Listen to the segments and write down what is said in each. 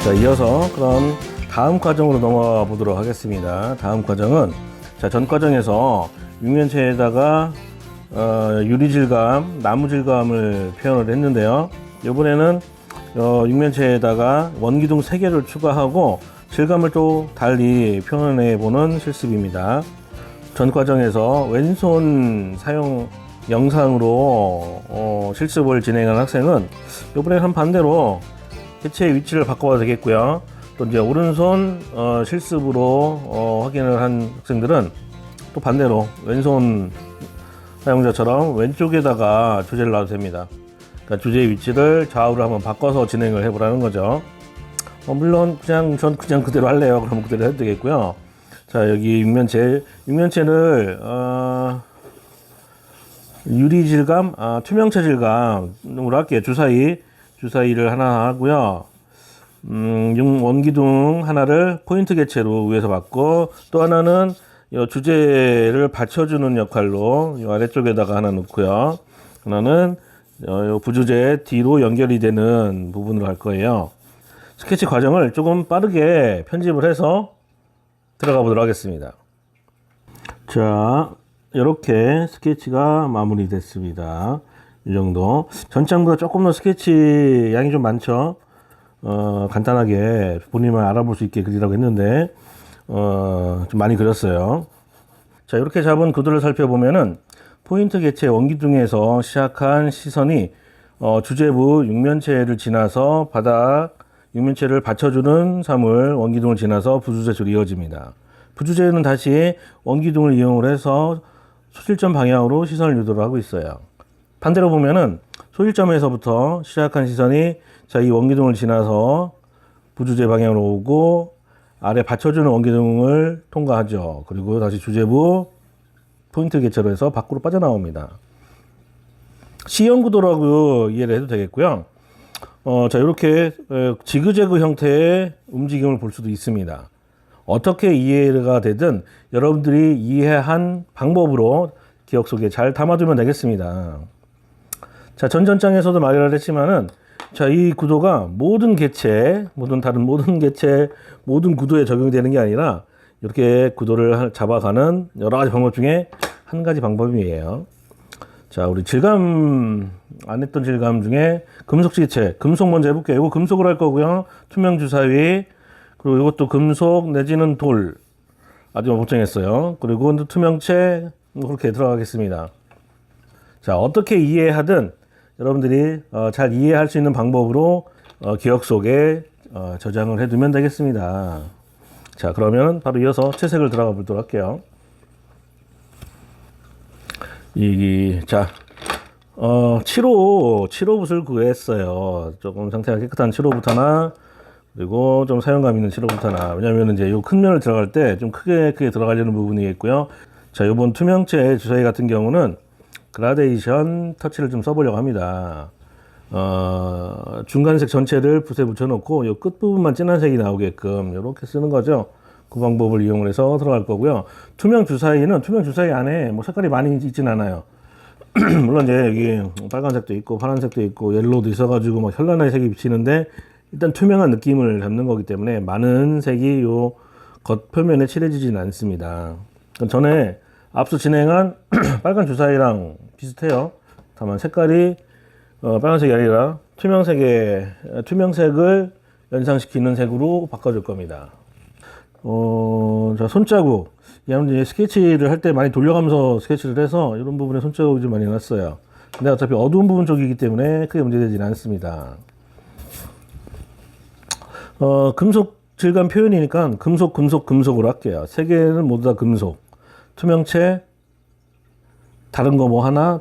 자, 이어서 그럼 다음 과정으로 넘어가 보도록 하겠습니다. 다음 과정은 전 과정에서 육면체에다가 유리 질감, 나무 질감을 표현을 했는데요. 이번에는 육면체에다가 원기둥 3개를 추가하고 질감을 또 달리 표현해 보는 실습입니다. 전 과정에서 왼손 사용 영상으로 실습을 진행한 학생은 이번에는 반대로 개체의 위치를 바꿔도 되겠고요. 또 이제 오른손 실습으로 확인을 한 학생들은 또 반대로 왼손 사용자처럼 왼쪽에다가 주제를 놔도 됩니다. 그러니까 주제의 위치를 좌우로 한번 바꿔서 진행을 해보라는 거죠. 물론 전 그냥 그대로 할래요. 그럼 그대로 해도 되겠고요. 자, 여기 육면체를 유리 질감, 투명체 질감으로 할게요. 주사위를 하나 하고요. 원기둥 하나를 포인트 개체로 위에서 받고, 또 하나는 이 주제를 받쳐주는 역할로 이 아래쪽에다가 하나 놓고요. 하나는 이 부주제 뒤로 연결이 되는 부분을 할 거예요. 스케치 과정을 조금 빠르게 편집을 해서 들어가 보도록 하겠습니다. 자, 이렇게 스케치가 마무리됐습니다. 이 정도. 전장보다 조금 더 스케치 양이 좀 많죠. 간단하게 본인만 알아볼 수 있게 그리라고 했는데 좀 많이 그렸어요. 자, 이렇게 잡은 구도를 살펴보면은 포인트 개체 원기둥에서 시작한 시선이 주제부 육면체를 지나서 바닥 육면체를 받쳐주는 사물 원기둥을 지나서 부주제 쪽으로 이어집니다. 부주제는 다시 원기둥을 이용을 해서 소실점 방향으로 시선을 유도를 하고 있어요. 반대로 보면은 소실점에서부터 시작한 시선이 이 원기둥을 지나서 부주제 방향으로 오고 아래 받쳐주는 원기둥을 통과하죠. 그리고 다시 주제부 포인트 개체로 해서 밖으로 빠져나옵니다. C형 구도라고 이해를 해도 되겠고요. 자, 이렇게 지그재그 형태의 움직임을 볼 수도 있습니다. 어떻게 이해가 되든 여러분들이 이해한 방법으로 기억 속에 잘 담아두면 되겠습니다. 자, 전장에서도 말을 했지만은 이 구도가 모든 개체, 모든 개체, 모든 구도에 적용이 되는 게 아니라 이렇게 구도를 잡아가는 여러 가지 방법 중에 한 가지 방법이에요. 자, 우리 질감 안 했던 질감 중에 금속 지체, 금속 먼저 해볼게요. 이거 금속으로 할 거고요. 투명 주사위, 그리고 이것도 금속 내지는 돌, 아주 걱정했어요. 그리고 투명체 그렇게 들어가겠습니다. 자, 어떻게 이해하든 여러분들이 잘 이해할 수 있는 방법으로 기억 속에 저장을 해두면 되겠습니다. 자, 그러면 바로 이어서 채색을 들어가 보도록 할게요. 자, 7호 붓을 구했어요. 조금 상태가 깨끗한 7호붓 하나, 그리고 좀 사용감 있는 7호붓 하나. 왜냐면 이제 요 큰 면을 들어갈 때 좀 크게 들어가려는 부분이겠고요. 자, 요번 투명체 주사위 같은 경우는 그라데이션 터치를 좀 써보려고 합니다. 중간색 전체를 붓에 붙여놓고 요 끝부분만 진한 색이 나오게끔 이렇게 쓰는 거죠. 그 방법을 이용을 해서 들어갈 거고요. 투명 주사위 안에 뭐 색깔이 많이 있진 않아요. 물론 이제 여기 빨간색도 있고 파란색도 있고 옐로우도 있어가지고 막 현란하게 색이 비치는데 일단 투명한 느낌을 잡는 거기 때문에 많은 색이 요 겉표면에 칠해지진 않습니다. 전에 앞서 진행한 빨간 주사위랑 비슷해요. 다만 색깔이 빨간색이 아니라 투명색을 연상시키는 색으로 바꿔줄 겁니다. 자, 손자국. 이제 스케치를 할 때 많이 돌려가면서 스케치를 해서 이런 부분에 손자국이 좀 많이 났어요. 근데 어차피 어두운 부분 쪽이기 때문에 크게 문제되지는 않습니다. 금속 질감 표현이니까 금속으로 할게요. 3개는 모두 다 금속. 투명체, 다른 거 뭐 하나.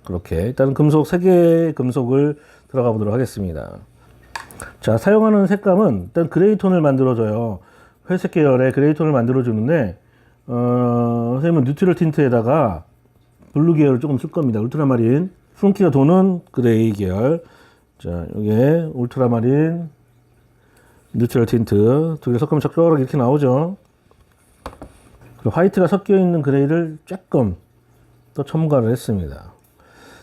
그렇게 일단은 금속 3개의 금속을 들어가 보도록 하겠습니다. 자, 사용하는 색감은 일단 그레이톤을 만들어줘요. 회색 계열의 그레이톤을 만들어주는데 선생님은 뉴트럴 틴트에다가 블루 계열을 조금 쓸 겁니다. 울트라마린, 푸른기가 도는 그레이 계열. 자, 이게 울트라마린, 뉴트럴 틴트 두 개 섞으면 적절하게 이렇게 나오죠. 그리고 화이트가 섞여 있는 그레이를 조금 또 첨가를 했습니다.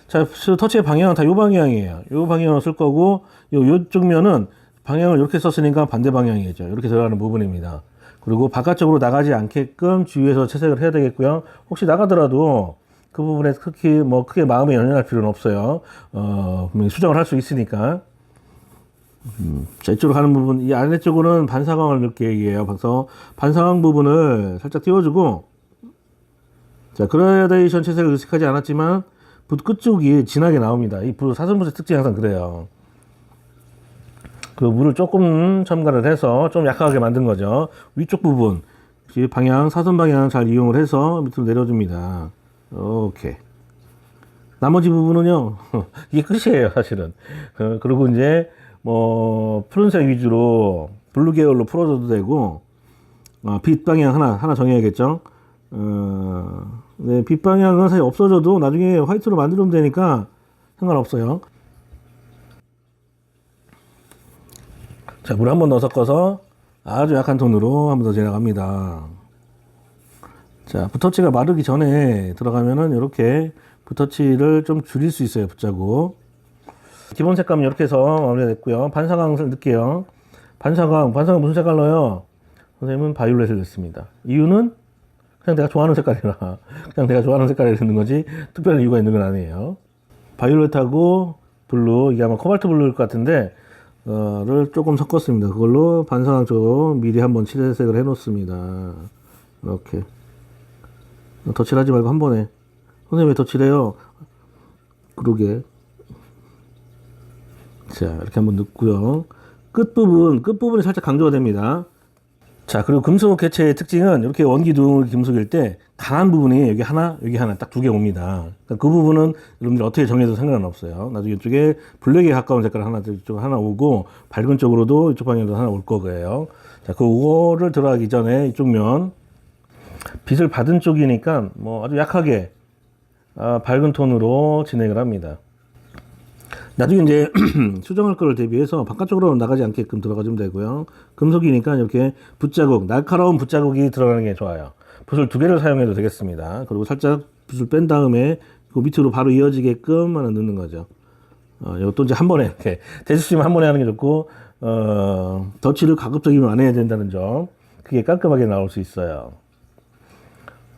자, 터치의 방향은 다 요 방향이에요. 요 방향으로 쓸 거고, 요쪽 면은 방향을 이렇게 썼으니까 반대 방향이겠죠. 이렇게 들어가는 부분입니다. 그리고 바깥쪽으로 나가지 않게끔 주위에서 채색을 해야 되겠고요. 혹시 나가더라도 그 부분에 크게 마음에 연연할 필요는 없어요. 분명히 수정을 할 수 있으니까. 자, 이쪽으로 가는 부분, 이 아래쪽으로는 반사광을 넣을 계획이에요. 그래서 반사광 부분을 살짝 띄워주고, 자, 그라데이션 채색을 의식하지 않았지만, 붓 끝쪽이 진하게 나옵니다. 이 사슴붓의 특징이 항상 그래요. 그 물을 조금 첨가를 해서 좀 약하게 만든 거죠. 위쪽 부분, 방향, 사선 방향 잘 이용을 해서 밑으로 내려줍니다. 오케이. 나머지 부분은요, 이게 끝이에요, 사실은. 그리고 이제, 푸른색 위주로 블루 계열로 풀어줘도 되고, 빛 방향 하나 정해야겠죠. 네, 빛 방향은 사실 없어져도 나중에 화이트로 만들면 되니까 상관없어요. 자, 물 한 번 더 섞어서 아주 약한 톤으로 한 번 더 지나갑니다. 자, 붓터치가 마르기 전에 들어가면은 이렇게 붓터치를 좀 줄일 수 있어요, 붓자국. 기본 색감은 이렇게 해서 마무리됐고요. 반사광을 넣을게요. 반사광 무슨 색깔 넣어요? 선생님은 바이올렛을 넣습니다. 이유는 그냥 내가 좋아하는 색깔이라 그냥 내가 좋아하는 색깔을 넣는 거지 특별한 이유가 있는 건 아니에요. 바이올렛하고 블루, 이게 아마 코발트 블루일 것 같은데 를 조금 섞었습니다. 그걸로 반사광 쪽 미리 한번 칠색을 해 놓습니다. 이렇게 덧칠하지 말고 한 번에. 선생님 왜 덧칠해요? 그러게. 자, 이렇게 한번 넣고요. 끝부분이 살짝 강조가 됩니다. 자, 그리고 금속 개체의 특징은 이렇게 원기둥 김속일 때 강한 부분이 여기 하나 딱 두 개 옵니다. 그러니까 그 부분은 여러분들 어떻게 정해도 상관은 없어요. 나중에 이쪽에 블랙에 가까운 색깔 이쪽 하나 오고 밝은 쪽으로도 이쪽 방향으로 하나 올 거예요. 자, 그거를 들어가기 전에 이쪽 면 빛을 받은 쪽이니까 아주 약하게 밝은 톤으로 진행을 합니다. 나중에 이제 수정할 거를 대비해서 바깥쪽으로 나가지 않게끔 들어가주면 되고요. 금속이니까 이렇게 붓자국, 날카로운 붓자국이 들어가는 게 좋아요. 붓을 두 개를 사용해도 되겠습니다. 그리고 살짝 붓을 뺀 다음에 그 밑으로 바로 이어지게끔 하나 넣는 거죠. 이것도 이제 한 번에 이렇게 대주시면 한 번에 하는 게 좋고, 덧칠을 가급적이면 안 해야 된다는 점. 그게 깔끔하게 나올 수 있어요.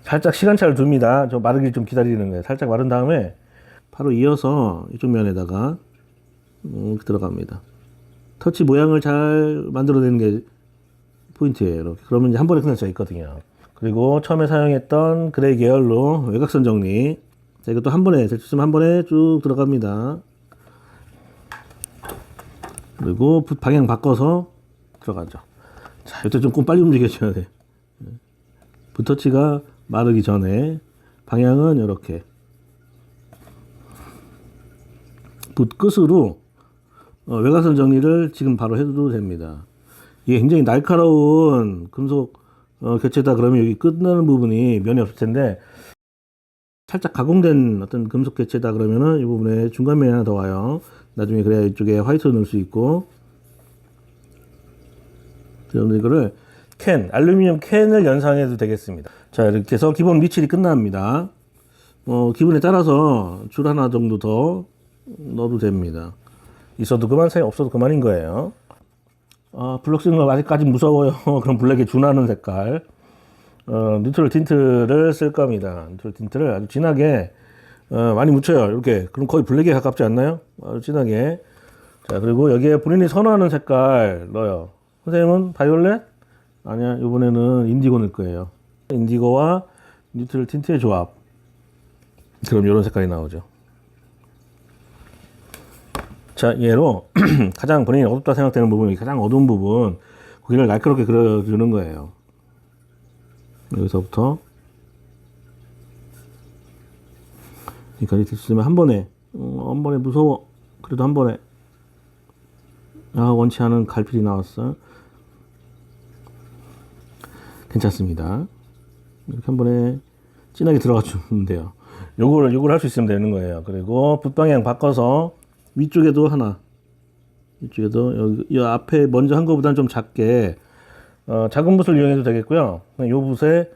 살짝 시간차를 둡니다. 저 마르기 좀 기다리는 거예요. 살짝 마른 다음에 바로 이어서 이쪽 면에다가 들어갑니다. 터치 모양을 잘 만들어내는 게 포인트예요. 이렇게. 그러면 이제 한 번에 끝날 수가 있거든요. 그리고 처음에 사용했던 그레이 계열로 외곽선 정리. 자, 이것도 한 번에, 대충 한 번에 쭉 들어갑니다. 그리고 방향 바꿔서 들어가죠. 자, 이때 좀 빨리 움직여줘야 돼. 붓터치가 마르기 전에 방향은 이렇게 붓 끝으로 외곽선 정리를 지금 바로 해도 됩니다. 이게 굉장히 날카로운 금속 교체다 그러면 여기 끝나는 부분이 면이 없을 텐데 살짝 가공된 어떤 금속 교체다 그러면은 이 부분에 중간 면이 하나 더 와요. 나중에 그래야 이쪽에 화이트를 넣을 수 있고. 그럼 이거를 알루미늄 캔을 연상해도 되겠습니다. 자, 이렇게 해서 기본 미칠이 끝납니다. 기분에 따라서 줄 하나 정도 더 넣어도 됩니다. 있어도 그만, 없어도 그만인 거예요. 블럭 쓰는 거 아직까지 무서워요. 그럼 블랙에 준하는 색깔. 뉴트럴 틴트를 쓸 겁니다. 뉴트럴 틴트를 아주 진하게 많이 묻혀요. 이렇게. 그럼 거의 블랙에 가깝지 않나요? 아주 진하게. 자, 그리고 여기에 본인이 선호하는 색깔 넣어요. 선생님은 바이올렛? 아니야, 이번에는 인디고 넣을 거예요. 인디고와 뉴트럴 틴트의 조합. 그럼 이런 색깔이 나오죠. 자, 얘로 가장 본인이 어둡다 생각되는 부분, 가장 어두운 부분, 거기를 날카롭게 그려주는 거예요. 여기서부터 여기까지 됐으면 한 번에 무서워. 그래도 한 번에 원치 않은 갈필이 나왔어. 괜찮습니다. 이렇게 한 번에 진하게 들어가 주면 돼요. 요걸 할 수 있으면 되는 거예요. 그리고 붓방향 바꿔서 위쪽에도 하나, 이쪽에도 이 앞에 먼저 한 거보다는 좀 작게 작은 붓을 이용해도 되겠고요. 요 붓에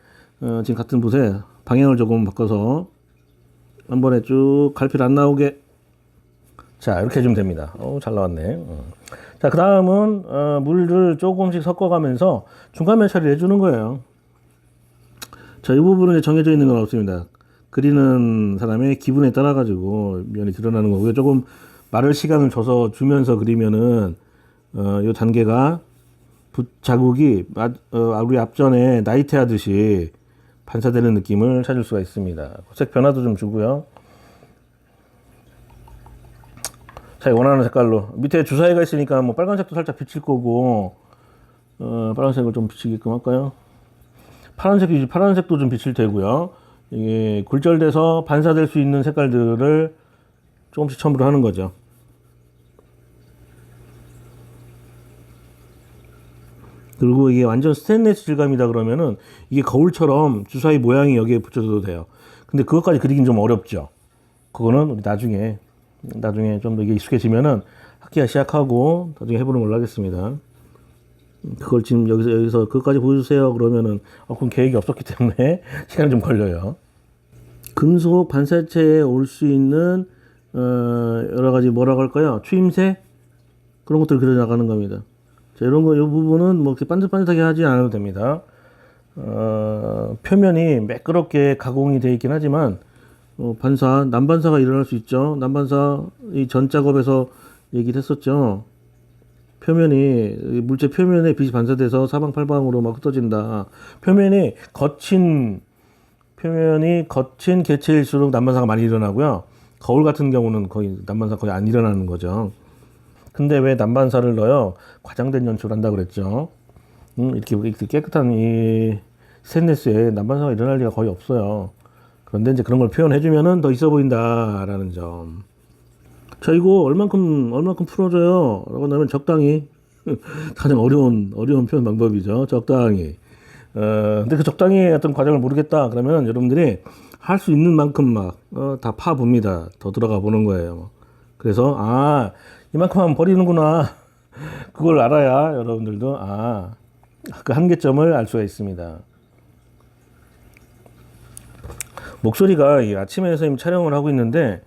지금 같은 붓에 방향을 조금 바꿔서 한 번에 쭉 갈필 안 나오게, 자, 이렇게 해주면 됩니다. 잘 나왔네. 자, 그 다음은 물을 조금씩 섞어가면서 중간 면 처리를 해주는 거예요. 자, 이 부분은 정해져 있는 건 없습니다. 그리는 사람의 기분에 따라 가지고 면이 드러나는 거고요. 조금 마를 시간을 줘서 주면서 그리면은 이 단계가 자국이 우리 앞전에 나이트 하듯이 반사되는 느낌을 찾을 수가 있습니다. 색 변화도 좀 주고요. 자기 원하는 색깔로 밑에 주사위가 있으니까 뭐 빨간색도 살짝 비칠 거고 빨간색을 좀 비치게끔 할까요? 파란색도 좀 비칠 테고요. 이게 굴절돼서 반사될 수 있는 색깔들을 조금씩 첨부를 하는 거죠. 그리고 이게 완전 스테인리스 질감이다 그러면은 이게 거울처럼 주사위 모양이 여기에 붙여줘도 돼요. 근데 그것까지 그리긴 좀 어렵죠. 그거는 우리 나중에 좀 더 이게 익숙해지면은 학기가 시작하고 나중에 해보는 걸로 하겠습니다. 그걸 지금 여기서 그것까지 보여주세요 그러면은 그건 계획이 없었기 때문에 시간이 좀 걸려요. 금속 반사체에 올 수 있는 여러 가지 뭐라고 할까요? 추임새 그런 것들 그려 나가는 겁니다. 자, 이런 거, 이 부분은 뭐 이렇게 반듯반듯하게 하지 않아도 됩니다. 표면이 매끄럽게 가공이 되어 있긴 하지만 난반사가 일어날 수 있죠. 난반사 이 전 작업에서 얘기를 했었죠. 물체 표면에 빛이 반사돼서 사방팔방으로 막 흩어진다. 표면이 거친 개체일수록 난반사가 많이 일어나고요. 거울 같은 경우는 거의 난반사 거의 안 일어나는 거죠. 근데 왜 난반사를 넣어요? 과장된 연출을 한다 그랬죠. 이렇게 깨끗한 이 스테인리스에 난반사가 일어날 리가 거의 없어요. 그런데 이제 그런 걸 표현해주면은 더 있어 보인다라는 점. 자, 이거 얼만큼 풀어줘요? 라고 하면 적당히. 가장 어려운 표현 방법이죠. 적당히. 근데 그 적당히 어떤 과정을 모르겠다. 그러면 여러분들이 할 수 있는 만큼 다 파봅니다. 더 들어가 보는 거예요. 그래서, 이만큼 하면 버리는구나. 그걸 알아야 여러분들도, 그 한계점을 알 수가 있습니다. 목소리가 아침에 선생님 촬영을 하고 있는데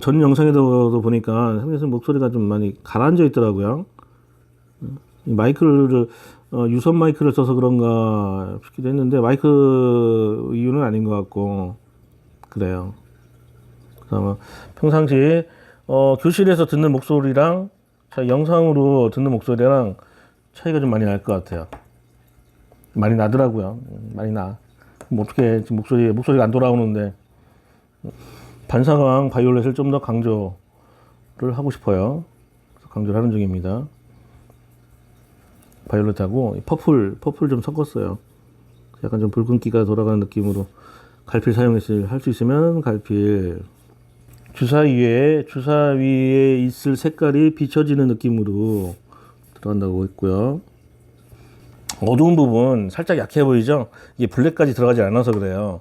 전 영상에도 보니까 선생님 목소리가 좀 많이 가라앉아 있더라고요. 마이크를 유선 마이크를 써서 그런가 싶기도 했는데 마이크 이유는 아닌 것 같고 그래요. 그다음에 평상시 교실에서 듣는 목소리랑 영상으로 듣는 목소리랑 차이가 좀 많이 날 것 같아요. 많이 나더라고요. 많이 나. 뭐 어떻게 지금 목소리가 안 돌아오는데 반사광 바이올렛을 좀 더 강조를 하고 싶어요. 그래서 강조를 하는 중입니다. 바이올렛하고 퍼플 좀 섞었어요. 약간 좀 붉은기가 돌아가는 느낌으로 갈필 할 수 있으면 갈필. 주사 위에 있을 색깔이 비춰지는 느낌으로 들어간다고 했고요. 어두운 부분 살짝 약해 보이죠? 이게 블랙까지 들어가지 않아서 그래요.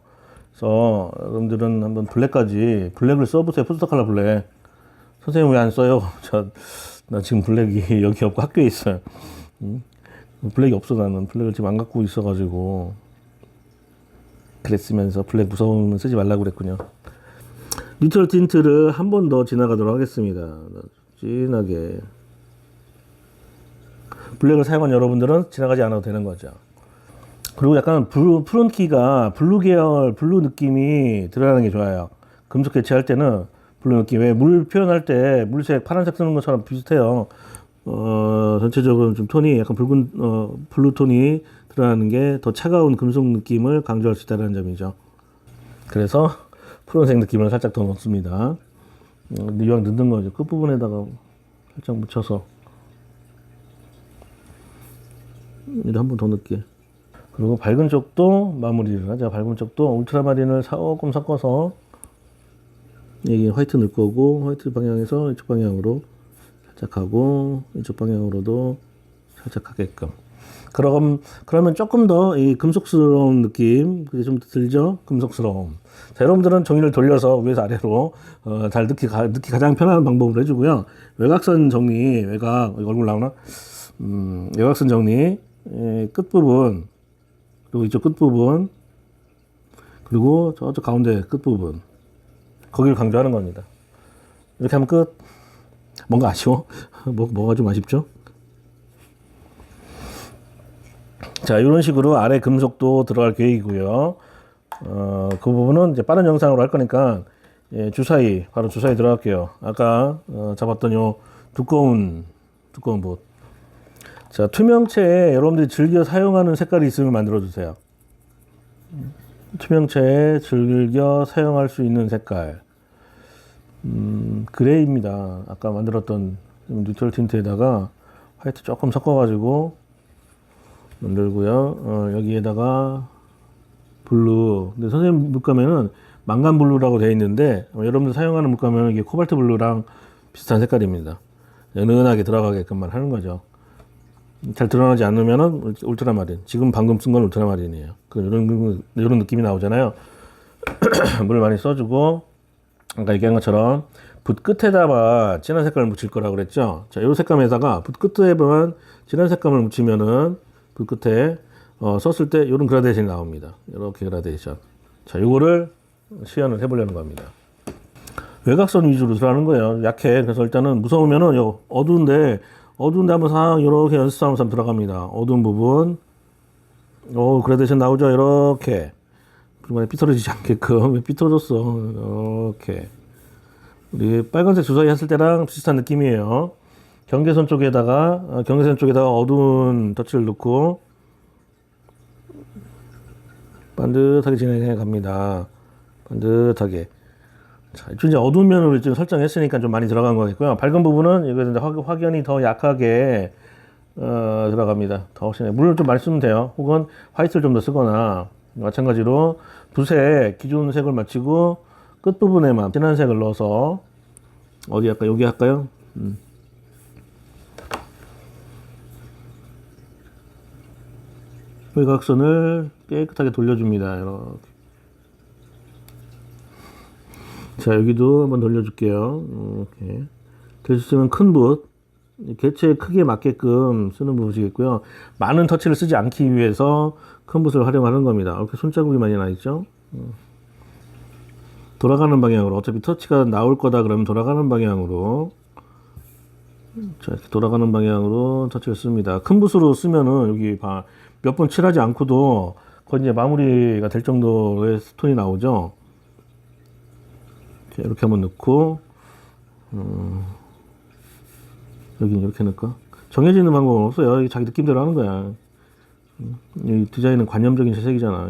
그래서 여러분들은 한번 블랙을 써보세요. 포스터 컬러 블랙. 선생님 왜 안 써요? 나 지금 블랙이 여기 없고 학교에 있어요. 블랙이 없어. 나는 블랙을 지금 안 갖고 있어가지고 그랬으면서 블랙 무서우면 쓰지 말라고 그랬군요. 니트럴 틴트를 한 번 더 지나가도록 하겠습니다. 진하게. 블랙을 사용한 여러분들은 지나가지 않아도 되는 거죠. 그리고 약간 푸른기가 블루 느낌이 드러나는 게 좋아요. 금속 개체할 때는 블루 느낌. 왜 물 표현할 때 물색 파란색 쓰는 것처럼 비슷해요. 전체적으로 좀 톤이 약간 블루 톤이 드러나는 게 더 차가운 금속 느낌을 강조할 수 있다는 점이죠. 그래서 푸른색 느낌을 살짝 더 넣습니다. 이왕 넣는 거죠. 끝부분에다가 살짝 묻혀서 이를 한 번 더 넣게. 그리고 밝은 쪽도 마무리를 하자. 밝은 쪽도 울트라마린을 조금 섞어서 여기 화이트 넣을 거고 화이트 방향에서 이쪽 방향으로 살짝 하고 이쪽 방향으로도 살짝 하게끔. 그러면 조금 더 이 금속스러운 느낌 그게 좀 들죠? 금속스러움. 자, 여러분들은 종이를 돌려서 위에서 아래로 잘 넣기 가장 편한 방법으로 해주고요. 외곽선 정리, 얼굴 나오나? 외곽선 정리, 끝부분, 그리고 이쪽 끝부분, 그리고 저쪽 가운데 끝부분. 거기를 강조하는 겁니다. 이렇게 하면 끝. 뭔가 아쉬워? 뭐가 좀 아쉽죠? 자, 이런 식으로 아래 금속도 들어갈 계획이고요. 그 부분은 이제 빠른 영상으로 할 거니까 예, 바로 주사위 들어갈게요. 아까 잡았던 요 두꺼운 붓. 자, 투명체에 여러분들이 즐겨 사용하는 색깔이 있으면 만들어 주세요. 투명체에 즐겨 사용할 수 있는 색깔. 그레이입니다. 아까 만들었던 뉴트럴 틴트에다가 화이트 조금 섞어가지고 만들고요. 여기에다가 블루. 근데 선생님 물감에는 망간 블루라고 되어 있는데 여러분들 사용하는 물감에는 이게 코발트 블루랑 비슷한 색깔입니다. 은은하게 들어가게끔만 하는 거죠. 잘 드러나지 않으면은 울트라마린. 지금 방금 쓴 건 울트라마린이에요. 이런 느낌이 나오잖아요. 물 많이 써주고, 아까 얘기한 것처럼 붓 끝에다가 진한 색깔을 묻힐 거라고 그랬죠. 자, 이 색감에다가 붓 끝에만 진한 색감을 묻히면은 붓 끝에 썼을 때 이런 그라데이션이 나옵니다. 이렇게 그라데이션. 자, 요거를 시연을 해보려는 겁니다. 외곽선 위주로 들어가는 거예요. 약해. 그래서 일단은 무서우면은 어두운데 한번 상 이렇게 연습하면서 들어갑니다. 어두운 부분. 그라데이션 나오죠. 이렇게. 중간에 삐뚤어지지 않게끔. 왜 삐뚤어졌어? 이렇게. 우리 빨간색 주사위 했을 때랑 비슷한 느낌이에요. 경계선 쪽에다가 어두운 터치를 넣고 반듯하게 진행해 갑니다. 반듯하게. 자, 이제 어두운 면으로 지금 설정했으니까 좀 많이 들어간 거겠고요. 밝은 부분은 여기서 확연히 더 약하게 들어갑니다. 더 훨씬 물을 좀 많이 쓰면 돼요. 혹은 화이트를 좀 더 쓰거나 마찬가지로 붓에 기존 색을 맞추고 끝 부분에만 진한 색을 넣어서 어디 할까요? 여기 할까요? 외곽선을 깨끗하게 돌려줍니다. 이렇게. 자, 여기도 한번 돌려줄게요. 이렇게. 될 수 있으면 큰 붓, 개체의 크기에 맞게끔 쓰는 붓이겠고요. 많은 터치를 쓰지 않기 위해서 큰 붓을 활용하는 겁니다. 이렇게 손자국이 많이 나 있죠? 돌아가는 방향으로. 어차피 터치가 나올 거다 그러면 돌아가는 방향으로. 자, 이렇게 돌아가는 방향으로 터치를 씁니다. 큰 붓으로 쓰면은 여기 몇 번 칠하지 않고도 거의 이제 마무리가 될 정도의 스톤이 나오죠. 자, 이렇게 한번 넣고, 여기 이렇게 넣을까? 정해지는 방법은 없어요. 자기 느낌대로 하는 거야. 이 디자인은 관념적인 채색이잖아.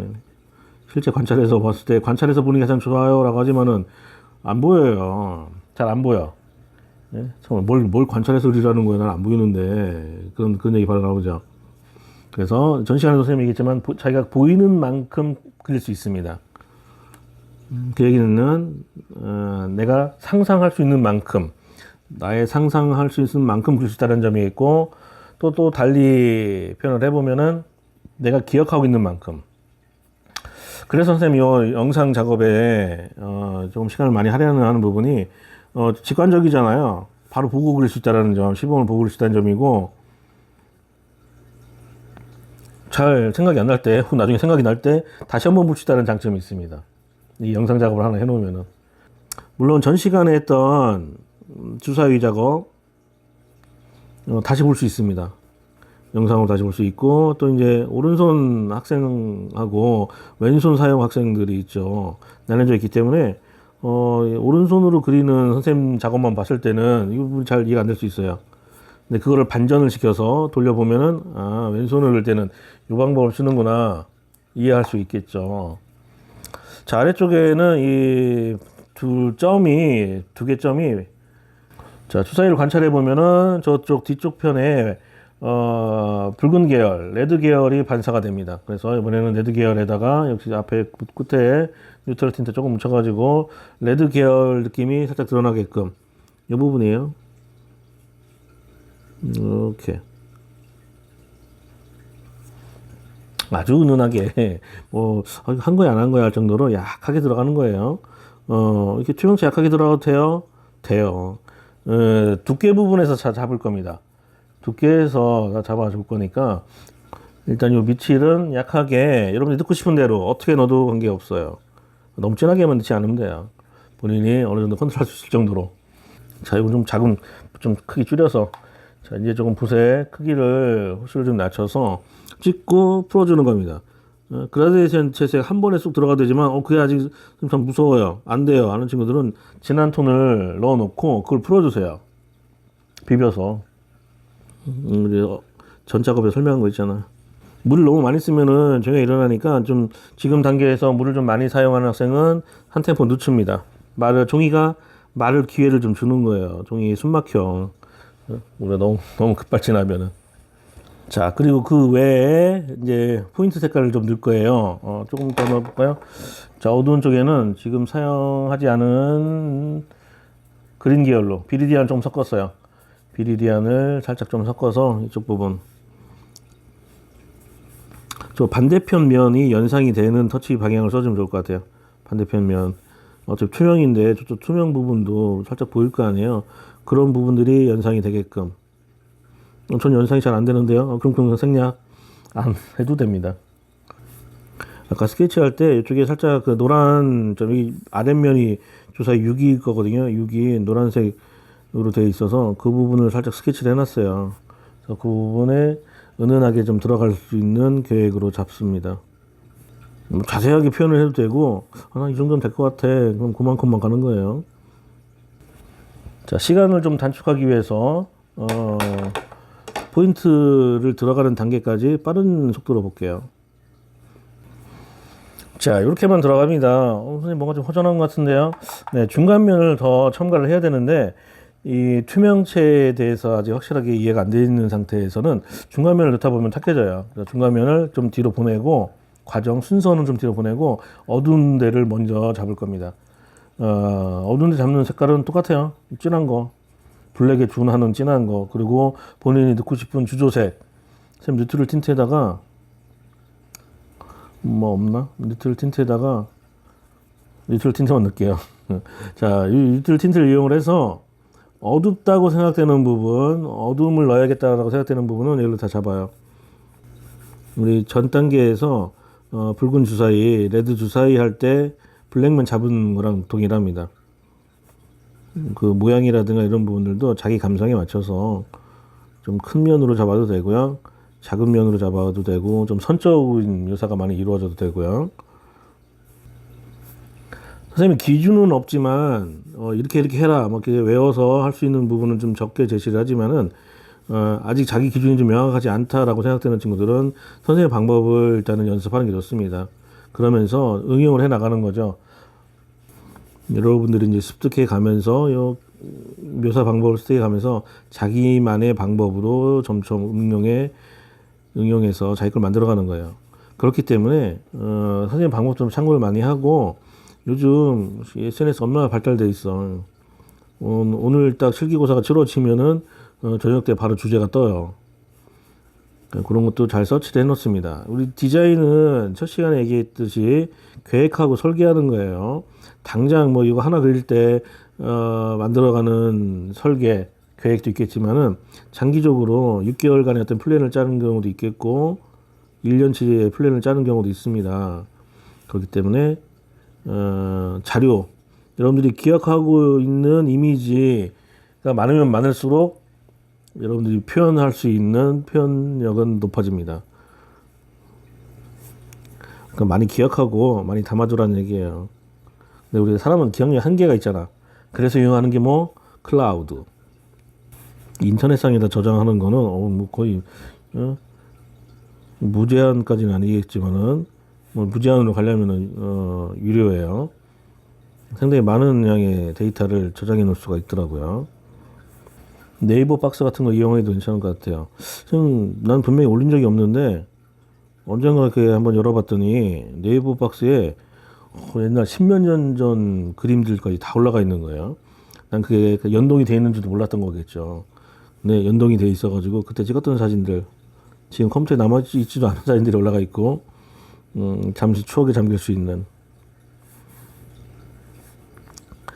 실제 관찰해서 봤을 때 관찰해서 보는 게 가장 좋아요 라고 하지만은 안 보여요. 잘 안 보여. 예? 정말 뭘 관찰해서 그리라는 거야. 난 안 보이는데. 그런 얘기 바로 나오죠. 그래서 전 시간에도 선생님이 얘기했지만 자기가 보이는 만큼 그릴 수 있습니다. 그 얘기는 내가 상상할 수 있는 만큼, 나의 상상할 수 있는 만큼 그릴 수 있다는 점이 있고, 또 달리 표현을 해보면은 내가 기억하고 있는 만큼. 그래서 선생님이 이 영상 작업에 조금 시간을 많이 할애하는 부분이 직관적이잖아요. 바로 보고 그릴 수 있다는 점, 시범을 보고 그릴 수 있다는 점이고, 잘 생각이 안 날 때, 혹은 나중에 생각이 날 때 다시 한번 볼 수 있다는 장점이 있습니다. 이 영상 작업을 하나 해놓으면은. 물론 전 시간에 했던 주사위 작업 다시 볼 수 있습니다. 영상으로 다시 볼 수 있고, 또 이제 오른손 학생하고 왼손 사용 학생들이 있죠. 나눠져 있기 때문에 오른손으로 그리는 선생님 작업만 봤을 때는 이 부분이 잘 이해가 안 될 수 있어요. 근데 그거를 반전을 시켜서 돌려보면은 왼손을 그릴 때는 이 방법을 쓰는구나 이해할 수 있겠죠. 자, 아래쪽에는 이 두 개 점이 자, 주사위를 관찰해 보면은 저쪽 뒤쪽 편에 붉은 계열, 레드 계열이 반사가 됩니다. 그래서 이번에는 레드 계열에다가 역시 앞에 끝에 뉴트럴 틴트 조금 묻혀가지고 레드 계열 느낌이 살짝 드러나게끔 이 부분이에요. 이렇게 아주 은은하게 한 거야 안 한 거야 할 정도로 약하게 들어가는 거예요. 이렇게 투명체 약하게 들어가도 돼요? 돼요. 두께 부분에서 잡을 겁니다. 두께에서 잡아줄 거니까 일단 요 밑칠은 약하게 여러분이 넣고 싶은 대로 어떻게 넣어도 관계없어요. 너무 진하게만 넣지 않으면 돼요. 본인이 어느 정도 컨트롤할 수 있을 정도로. 자, 이건 좀 크기 줄여서 자, 이제 조금 붓의 크기를 호수를 좀 낮춰서 찍고 풀어주는 겁니다. 그라데이션 채색 한 번에 쑥 들어가야 되지만 그게 아직 좀 무서워요. 안 돼요. 아는 친구들은 진한 톤을 넣어놓고 그걸 풀어주세요. 비벼서. 우리 전 작업에 설명한 거 있잖아. 물을 너무 많이 쓰면은 저게 일어나니까 좀 지금 단계에서 물을 좀 많이 사용하는 학생은 한 템포 늦춥니다. 종이가 마를 기회를 좀 주는 거예요. 종이 숨 막혀. 우리가 너무 급발진하면은. 자, 그리고 그 외에 이제 포인트 색깔을 좀 넣을 거예요. 조금 더 넣어볼까요? 자, 어두운 쪽에는 지금 사용하지 않은 그린 계열로 비리디안 좀 섞었어요. 비리디안을 살짝 좀 섞어서 이쪽 부분. 저 반대편 면이 연상이 되는 터치 방향을 써주면 좋을 것 같아요. 반대편 면. 어차피 투명인데 저쪽 투명 부분도 살짝 보일 거 아니에요. 그런 부분들이 연상이 되게끔. 전 연상이 잘 안 되는데요. 그럼 생략 안 해도 됩니다. 아까 스케치 할 때 이쪽에 살짝 그 노란 점이 아랫면이 주사위 6이 거거든요. 6이 노란색으로 되어 있어서 그 부분을 살짝 스케치를 해놨어요. 그래서 그 부분에 은은하게 좀 들어갈 수 있는 계획으로 잡습니다. 자세하게 표현을 해도 되고, 이 정도면 될 것 같아. 그럼 그만큼만 가는 거예요. 자, 시간을 좀 단축하기 위해서, 포인트를 들어가는 단계까지 빠른 속도로 볼게요. 자, 이렇게만 들어갑니다. 선생님 뭔가 좀 허전한 것 같은데요. 네, 중간면을 더 첨가를 해야 되는데, 이 투명체에 대해서 아직 확실하게 이해가 안 되어 있는 상태에서는 중간면을 넣다 보면 탁해져요. 중간면을 좀 뒤로 보내고, 순서는 좀 뒤로 보내고, 어두운 데를 먼저 잡을 겁니다. 어두운 데 잡는 색깔은 똑같아요. 진한 거. 블랙에 준하는 진한 거. 그리고 본인이 넣고 싶은 주조색. 선생님, 뉴트럴 틴트에다가, 뭐 없나? 뉴트럴 틴트만 넣을게요. 자, 이 뉴트럴 틴트를 이용을 해서 어둡다고 생각되는 부분, 어두움을 넣어야겠다라고 생각되는 부분은 여기로 다 잡아요. 우리 전 단계에서 붉은 주사위, 레드 주사위 할 때 블랙면 잡은 거랑 동일합니다. 그 모양이라든가 이런 부분들도 자기 감성에 맞춰서 좀 큰 면으로 잡아도 되고요. 작은 면으로 잡아도 되고, 좀 선적인 묘사가 많이 이루어져도 되고요. 선생님 기준은 없지만 이렇게 해라 뭐 이렇게 외워서 할 수 있는 부분은 좀 적게 제시를 하지만은 아직 자기 기준이 좀 명확하지 않다라고 생각되는 친구들은 선생님 방법을 일단은 연습하는 게 좋습니다. 그러면서 응용을 해 나가는 거죠. 여러분들이 이제 습득해 가면서 묘사 방법을 습득해 가면서 자기만의 방법으로 점점 응용해서 자기 걸 만들어가는 거예요. 그렇기 때문에 선생님 방법 좀 참고를 많이 하고, 요즘 SNS 얼마나 발달돼 있어. 오늘 딱 실기고사가 치러지면은 저녁 때 바로 주제가 떠요. 그런 것도 잘 서치를 해놓습니다. 우리 디자인은 첫 시간에 얘기했듯이 계획하고 설계하는 거예요. 당장 뭐 이거 하나 그릴 때 만들어가는 설계 계획도 있겠지만은 장기적으로 6개월간의 어떤 플랜을 짜는 경우도 있겠고 1년치의 플랜을 짜는 경우도 있습니다. 그렇기 때문에 자료, 여러분들이 기억하고 있는 이미지가 많으면 많을수록 여러분들이 표현할 수 있는 표현력은 높아집니다. 그러니까 많이 기억하고 많이 담아두라는 얘기예요. 근데 우리 사람은 기억력 한계가 있잖아. 그래서 이용하는 게 뭐? 클라우드. 인터넷상에다 저장하는 거는 뭐 거의 무제한까지는 아니겠지만은 뭐 무제한으로 가려면은 유료예요. 상당히 많은 양의 데이터를 저장해 놓을 수가 있더라고요. 네이버 박스 같은 거 이용해도 괜찮을 것 같아요. 난 분명히 올린 적이 없는데 언젠가 이렇게 한번 열어봤더니 네이버 박스에 옛날 10몇 년 전 그림들까지 다 올라가 있는 거예요. 난 그게 연동이 돼 있는 줄도 몰랐던 거겠죠. 네, 연동이 돼 있어가지고 그때 찍었던 사진들 지금 컴퓨터에 남아있지도 않은 사진들이 올라가 있고 잠시 추억에 잠길 수 있는.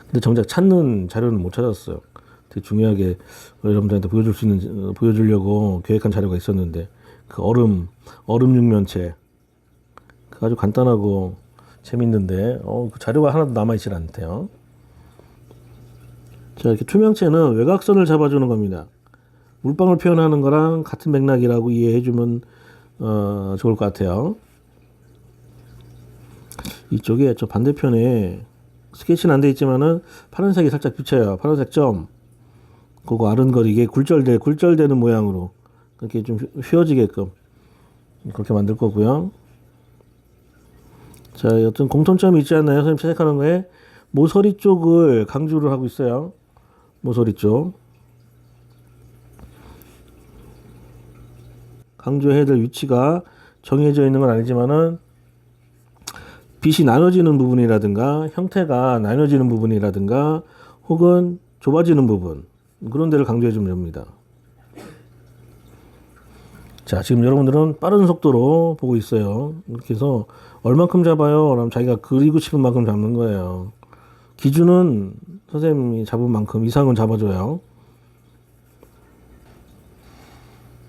근데 정작 찾는 자료는 못 찾았어요. 되게 중요하게 여러분들한테 보여주려고 계획한 자료가 있었는데 그 얼음 육면체 아주 간단하고 재밌는데 그 자료가 하나도 남아있질 않대요. 자, 이렇게 투명체는 외곽선을 잡아주는 겁니다. 물방울 표현하는 거랑 같은 맥락이라고 이해해주면 좋을 것 같아요. 이쪽에 저 반대편에 스케치는 안 돼 있지만은 파란색이 살짝 비쳐요. 파란색 점. 그거 아른거리게 굴절되는 모양으로 그렇게 좀 휘어지게끔 그렇게 만들 거고요. 자, 어떤 공통점이 있지 않나요? 선생님 채색하는 거에 모서리 쪽을 강조를 하고 있어요. 모서리 쪽. 강조해야 될 위치가 정해져 있는 건 아니지만은 빛이 나눠지는 부분이라든가 형태가 나눠지는 부분이라든가 혹은 좁아지는 부분 그런 데를 강조해 주면 됩니다. 자, 지금 여러분들은 빠른 속도로 보고 있어요. 이렇게 해서 얼만큼 잡아요? 그럼 자기가 그리고 싶은 만큼 잡는 거예요. 기준은 선생님이 잡은 만큼 이상은 잡아줘요.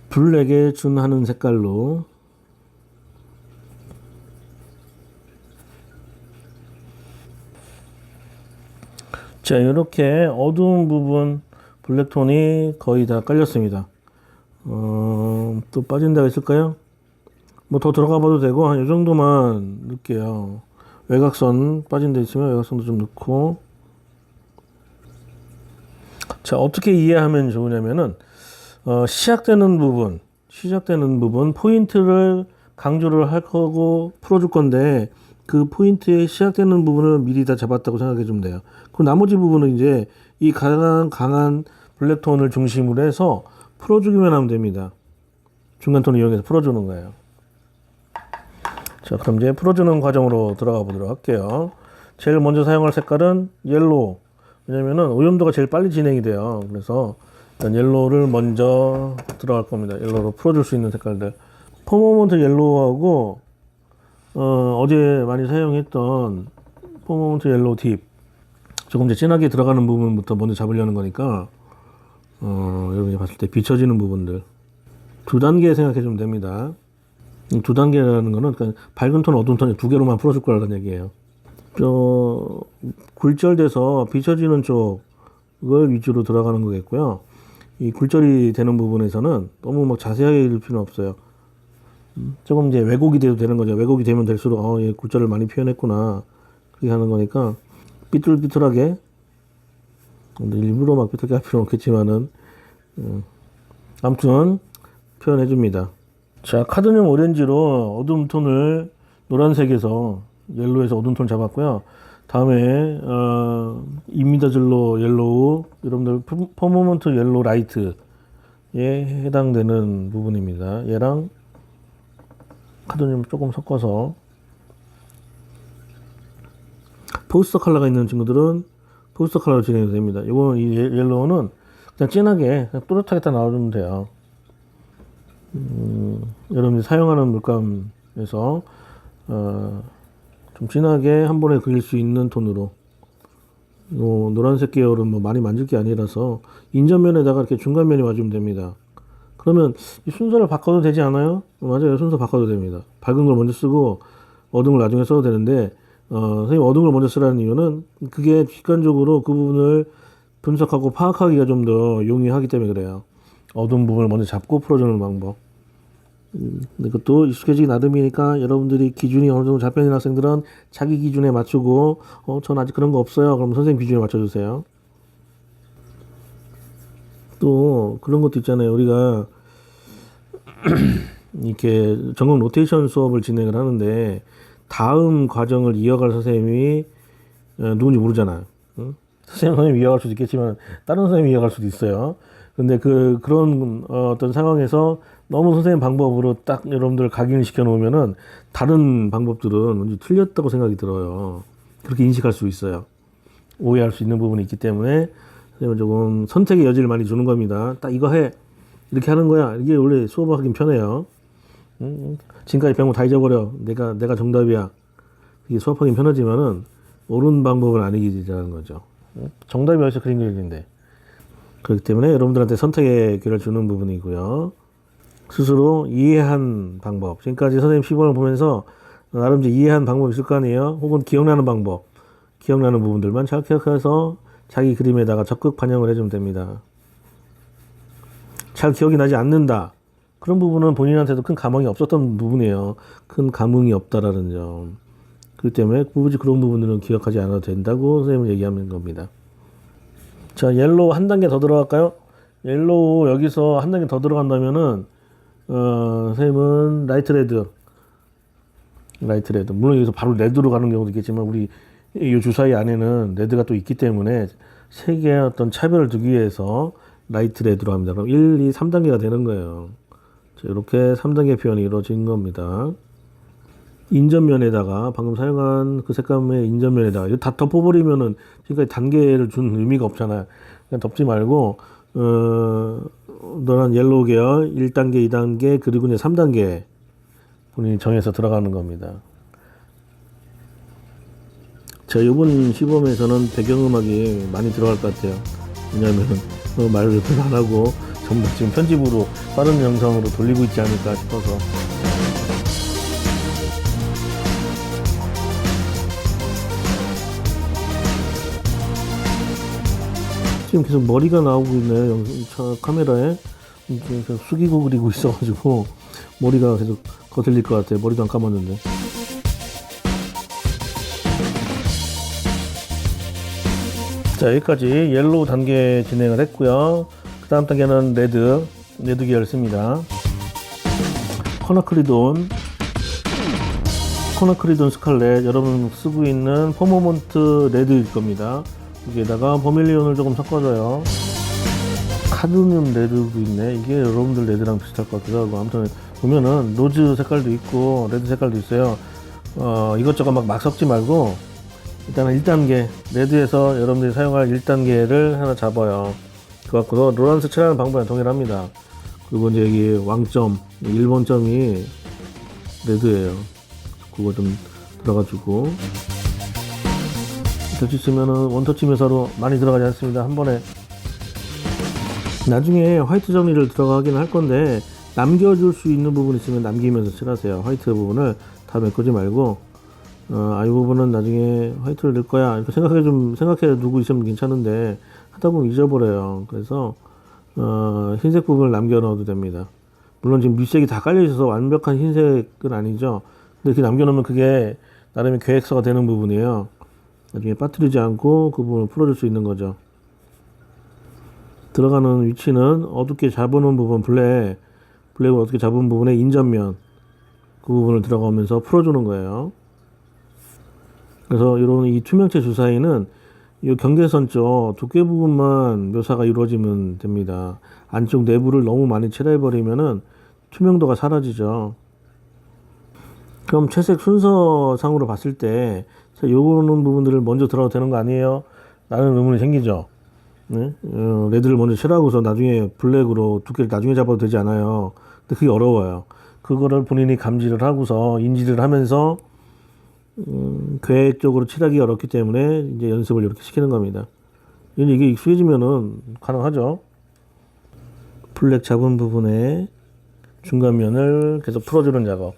블랙에 준하는 색깔로 자, 이렇게 어두운 부분 블랙톤이 거의 다 깔렸습니다. 또 빠진 데가 있을까요? 뭐 더 들어가 봐도 되고 한 이 정도만 넣을게요. 외곽선 빠진 데 있으면 외곽선도 좀 넣고. 자, 어떻게 이해하면 좋으냐면은 시작되는 부분 포인트를 강조를 할 거고 풀어줄 건데 그 포인트의 시작되는 부분을 미리 다 잡았다고 생각해 주면 돼요. 그리고 나머지 부분은 이제 이 강한 블랙톤을 중심으로 해서 풀어주기만 하면 됩니다. 중간톤을 이용해서 풀어주는 거예요. 자, 그럼 이제 풀어주는 과정으로 들어가 보도록 할게요. 제일 먼저 사용할 색깔은 옐로우. 왜냐면은 오염도가 제일 빨리 진행이 돼요. 그래서 일단 옐로우를 먼저 들어갈 겁니다. 옐로우로 풀어줄 수 있는 색깔들. 퍼머먼트 옐로우하고 어제 많이 사용했던 퍼머먼트 옐로우 딥. 조금 이제 진하게 들어가는 부분부터 먼저 잡으려는 거니까 여러분이 봤을 때 비춰지는 부분들 두 단계 생각해 주면 됩니다. 이 두 단계라는 거는 그러니까 밝은 톤, 어두운 톤 두 개로만 풀어줄 거라는 얘기예요. 굴절돼서 비춰지는 쪽을 위주로 들어가는 거겠고요. 이 굴절이 되는 부분에서는 너무 막 자세하게 이룰 필요는 없어요. 조금 이제 왜곡이 돼도 되는 거죠. 왜곡이 되면 될수록 얘 굴절을 많이 표현했구나 그렇게 하는 거니까 삐뚤삐뚤하게 일부러 막 삐뚤게 할 필요는 없겠지만은 아무튼 표현해 줍니다. 자, 카드뮴 오렌지로 어두운 톤을 노란색에서 옐로우에서 어두운 톤 잡았고요. 다음에 이미다즐로 옐로우 여러분들 퍼머먼트 옐로우 라이트에 해당되는 부분입니다. 얘랑 카드뮴 조금 섞어서 포스터 컬러가 있는 친구들은 포스터 컬러로 진행이 됩니다. 이거는 이 옐로우는 그냥 진하게 그냥 또렷하게 다 나와주면 돼요. 여러분이 사용하는 물감에서 좀 진하게 한 번에 그릴 수 있는 톤으로 노란색 계열은 뭐 많이 만질 게 아니라서 인전면에다가 이렇게 중간면이 와주면 됩니다. 그러면 이 순서를 바꿔도 되지 않아요? 맞아요. 순서 바꿔도 됩니다. 밝은 걸 먼저 쓰고 어두운 걸 나중에 써도 되는데 선생님 어두운 걸 먼저 쓰라는 이유는 그게 직관적으로 그 부분을 분석하고 파악하기가 좀 더 용이하기 때문에 그래요. 어두운 부분을 먼저 잡고 풀어주는 방법. 근데 그것도 익숙해지기 나름이니까 여러분들이 기준이 어느 정도 잡혀 있는 학생들은 자기 기준에 맞추고 전 아직 그런 거 없어요. 그럼 선생님 기준에 맞춰주세요. 또 그런 것도 있잖아요. 우리가 이렇게 전공 로테이션 수업을 진행을 하는데 다음 과정을 이어갈 선생님이 누군지 모르잖아요. 응? 선생님이 이어갈 수도 있겠지만 다른 선생님이 이어갈 수도 있어요. 근데 그런 어떤 상황에서 너무 선생님 방법으로 딱 여러분들 각인을 시켜 놓으면은 다른 방법들은 왠지 틀렸다고 생각이 들어요. 그렇게 인식할 수 있어요. 오해할 수 있는 부분이 있기 때문에 선생님은 조금 선택의 여지를 많이 주는 겁니다. 딱 이거 해. 이렇게 하는 거야. 이게 원래 수업하긴 편해요. 지금까지 배운 거 다 잊어버려. 내가 정답이야. 이게 수업하긴 편하지만은 옳은 방법은 아니기라는 거죠. 정답이 어디서 그린 그림인데. 그렇기 때문에 여러분들한테 선택의 기회를 주는 부분이고요. 스스로 이해한 방법. 지금까지 선생님 시범을 보면서 나름 이제 이해한 방법이 있을 거 아니에요. 혹은 기억나는 방법. 기억나는 부분들만 잘 기억해서 자기 그림에다가 적극 반영을 해주면 됩니다. 잘 기억이 나지 않는다. 그런 부분은 본인한테도 큰 감흥이 없었던 부분이에요. 큰 감흥이 없다라는 점. 그렇기 때문에 굳이 그런 부분들은 기억하지 않아도 된다고 선생님은 얘기하는 겁니다. 자, 옐로우 한 단계 더 들어갈까요? 옐로우 여기서 한 단계 더 들어간다면은 선생님은 라이트 레드. 물론 여기서 바로 레드로 가는 경우도 있겠지만 우리 이 주사위 안에는 레드가 또 있기 때문에 세 개의 어떤 차별을 두기 위해서 라이트 레드로 합니다. 그럼 1, 2, 3단계가 되는 거예요. 자, 이렇게 3단계 표현이 이루어진 겁니다. 인전면에다가 방금 사용한 그 색감의 인전면에다가 이거 다 덮어버리면은 지금까지 단계를 준 의미가 없잖아요. 그냥 덮지 말고 너란 옐로우 계열 1단계, 2단계 그리고 이제 3단계 본인이 정해서 들어가는 겁니다. 자, 이번 시범에서는 배경음악이 많이 들어갈 것 같아요. 왜냐하면 말을 별로 안 하고 전부 지금 편집으로 빠른 영상으로 돌리고 있지 않을까 싶어서. 지금 계속 머리가 나오고 있네요. 카메라에 계속 숙이고 그리고 있어가지고 머리가 계속 거슬릴 것 같아요. 머리도 안 감았는데. 자, 여기까지 옐로우 단계 진행을 했고요. 그 다음 단계는 레드 계열 씁니다. 코나크리돈 스칼렛 여러분 쓰고 있는 포모먼트 레드일 겁니다. 여기에다가 버밀리온을 조금 섞어줘요. 카드뮴 레드도 있네. 이게 여러분들 레드랑 비슷할 것 같기도 하고. 아무튼 보면은 로즈 색깔도 있고 레드 색깔도 있어요. 이것저것 막 섞지 말고 일단은 1단계 레드에서 여러분들이 사용할 1단계를 하나 잡아요. 그래갖고 로란스 칠하는 방법은 동일합니다. 그리고 이제 여기 왕점 1번점이 레드예요. 그거 좀 들어가지고 터치 쓰면은 원터치 묘사로 많이 들어가지 않습니다. 한 번에. 나중에 화이트 정리를 들어가긴 할 건데 남겨줄 수 있는 부분 있으면 남기면서 칠하세요. 화이트 부분을 다 메꾸지 말고 이 부분은 나중에 화이트를 넣을 거야 이렇게 생각해 두고 있으면 괜찮은데 하다 보면 잊어버려요. 그래서 흰색 부분을 남겨 넣어도 됩니다. 물론 지금 밑색이 다 깔려 있어서 완벽한 흰색은 아니죠. 근데 이렇게 남겨 놓으면 그게 나름의 계획서가 되는 부분이에요. 나중에 빠뜨리지 않고 그 부분을 풀어줄 수 있는 거죠. 들어가는 위치는 어둡게 잡아놓은 부분, 블랙을 어둡게 잡은 부분에 인전면 그 부분을 들어가면서 풀어주는 거예요. 그래서 이런 이 투명체 주사위는 이 경계선 쪽 두께 부분만 묘사가 이루어지면 됩니다. 안쪽 내부를 너무 많이 칠해버리면은 투명도가 사라지죠. 그럼 채색 순서상으로 봤을 때 요거는 부분들을 먼저 들어가도 되는 거 아니에요? 라는 의문이 생기죠. 네? 레드를 먼저 칠하고서 나중에 블랙으로 두께를 나중에 잡아도 되지 않아요. 근데 그게 어려워요. 그거를 본인이 감지를 하고서 인지를 하면서 계획적으로 칠하기 어렵기 때문에 이제 연습을 이렇게 시키는 겁니다. 이게 익숙해지면은 가능하죠. 블랙 잡은 부분에 중간면을 계속 풀어주는 작업.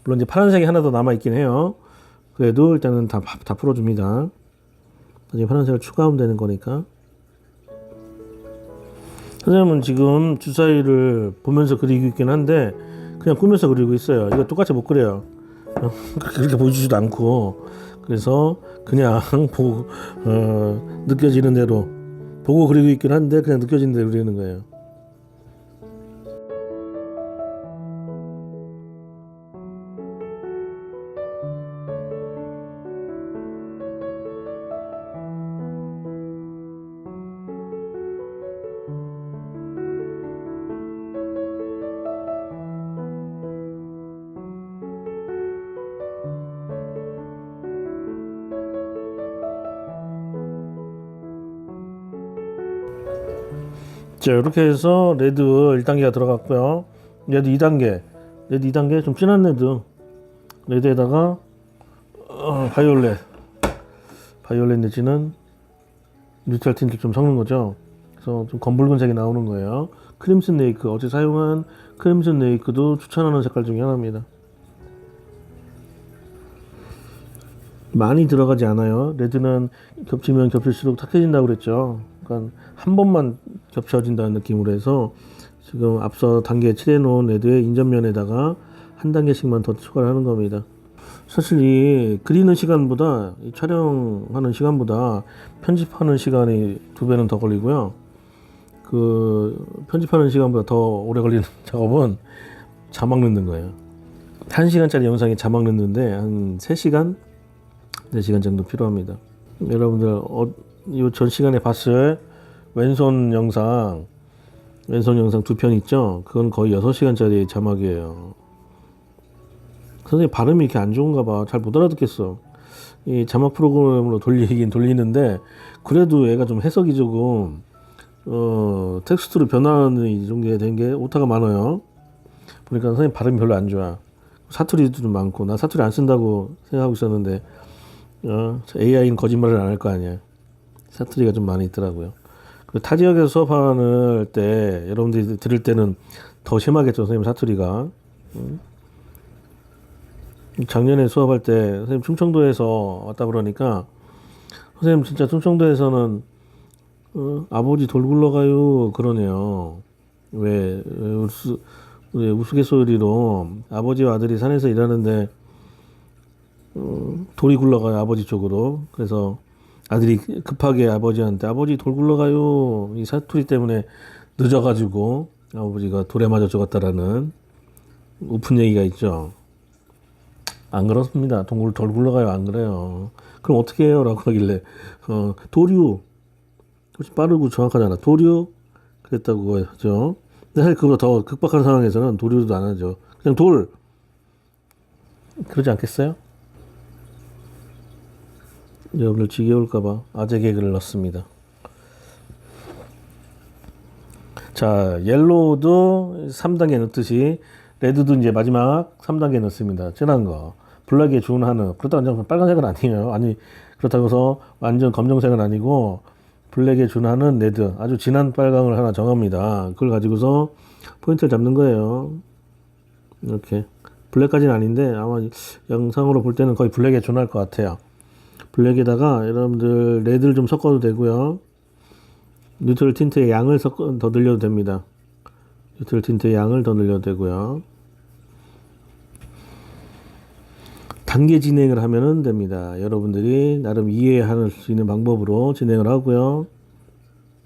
물론 이제 파란색이 하나 더 남아 있긴 해요. 그래도 일단은 다 풀어줍니다. 나중에 파란색을 추가하면 되는 거니까. 선생님은 지금 주사위를 보면서 그리고 있긴 한데 그냥 꾸며서 그리고 있어요. 이거 똑같이 못 그려요. 그렇게 보여주지도 않고. 그래서 그냥 보고 느껴지는 대로 보고 그리고 있긴 한데 그냥 느껴지는 대로 그리는 거예요. 자, 이렇게 해서 레드 1단계가 들어갔고요. 레드 2단계 좀 진한 레드에다가 바이올렛 내지는 뉴트럴 틴트 좀 섞는 거죠. 그래서 좀 검붉은색이 나오는 거예요. 크림슨 레이크, 어제 사용한 크림슨 레이크도 추천하는 색깔 중에 하나입니다. 많이 들어가지 않아요. 레드는 겹치면 겹칠수록 탁해진다고 그랬죠. 그러니까 한 번만 겹쳐진다는 느낌으로 해서 지금 앞서 단계 칠해놓은 레드의 인전면에다가 한 단계씩만 더 추가를 하는 겁니다. 사실 이 그리는 시간보다 이 촬영하는 시간보다 편집하는 시간이 2배는 더 걸리고요. 그 편집하는 시간보다 더 오래 걸리는 작업은 자막 넣는 거예요. 1시간짜리 영상에 자막 넣는데 한 3시간? 4시간 정도 필요합니다. 여러분들 이 전 시간에 봤을 왼손 영상 2편 있죠? 그건 거의 6시간짜리 자막이에요. 선생님 발음이 이렇게 안 좋은가 봐. 잘 못 알아듣겠어. 이 자막 프로그램으로 돌리긴 돌리는데 그래도 얘가 좀 해석이 조금 텍스트로 변화하는 이런 게 된 게 오타가 많아요. 보니까 선생님 발음이 별로 안 좋아. 사투리도 좀 많고. 나 사투리 안 쓴다고 생각하고 있었는데 AI는 거짓말을 안 할 거 아니야. 사투리가 좀 많이 있더라고요. 타 지역에서 수업할 때 여러분들이 들을 때는 더 심하겠죠, 선생님 사투리가. 작년에 수업할 때 선생님 충청도에서 왔다 그러니까 선생님 진짜 충청도에서는 아버지 돌 굴러가요 그러네요. 왜 우스갯소리로 아버지와 아들이 산에서 일하는데 돌이 굴러가요 아버지 쪽으로. 그래서 아들이 급하게 아버지한테 아버지 돌 굴러가요 이 사투리 때문에 늦어가지고 아버지가 돌에 맞아 죽었다라는 우픈 얘기가 있죠. 안 그렇습니다. 돌 굴러가요 안 그래요. 그럼 어떻게 해요? 라고 하길래 도류 훨씬 빠르고 정확하잖아. 도류 그랬다고 하죠. 근데 사실 그보다 더 극박한 상황에서는 도류도 안 하죠. 그냥 돌 그러지 않겠어요? 여러분들 지겨울까봐 아재 개그를 넣습니다. 자, 옐로우도 3단계 넣듯이 레드도 이제 마지막 3단계 넣습니다. 진한 거. 블랙에 준하는 그렇다고 완전 빨간색은 아니에요. 아니 그렇다고 해서 완전 검정색은 아니고 블랙에 준하는 레드 아주 진한 빨강을 하나 정합니다. 그걸 가지고서 포인트를 잡는 거예요. 이렇게 블랙까지는 아닌데 아마 영상으로 볼 때는 거의 블랙에 준할 것 같아요. 블랙에다가 여러분들 레드를 좀 섞어도 되고요. 뉴트럴 틴트의 양을 더 늘려도 됩니다. 뉴트럴 틴트의 양을 더 늘려도 되고요. 단계 진행을 하면 됩니다. 여러분들이 나름 이해할 수 있는 방법으로 진행을 하고요.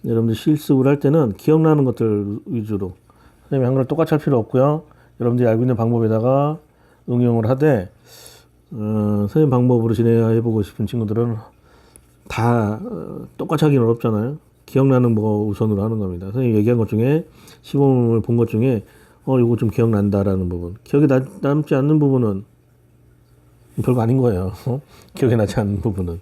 여러분들 실습을 할 때는 기억나는 것들 위주로 선생님이 한 걸 똑같이 할 필요 없고요. 여러분들이 알고 있는 방법에다가 응용을 하되 선생님 방법으로 진행해보고 싶은 친구들은 다 똑같이 하기는 어렵잖아요. 기억나는 거 우선으로 하는 겁니다. 선생님 얘기한 것 중에 시범을 본 것 중에 이거 좀 기억난다라는 부분, 기억에 남지 않는 부분은 별거 아닌 거예요. 기억에 나지 않는 부분은.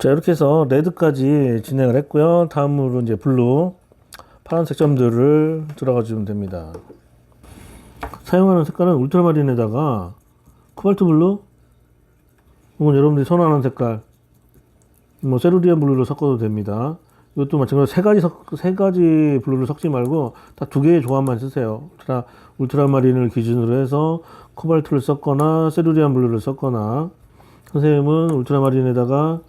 자, 이렇게 해서 레드까지 진행을 했고요. 다음으로 이제 블루, 파란색 점들을 들어가 주면 됩니다. 사용하는 색깔은 울트라마린에다가 코발트 블루, 혹은 여러분들이 선호하는 색깔, 뭐 세루리안 블루를 섞어도 됩니다. 이것도 마찬가지로 세 가지 블루를 섞지 말고 딱 2개의 조합만 쓰세요. 울트라마린을 기준으로 해서 코발트를 섞거나 세루리안 블루를 섞거나, 선생님은 울트라마린에다가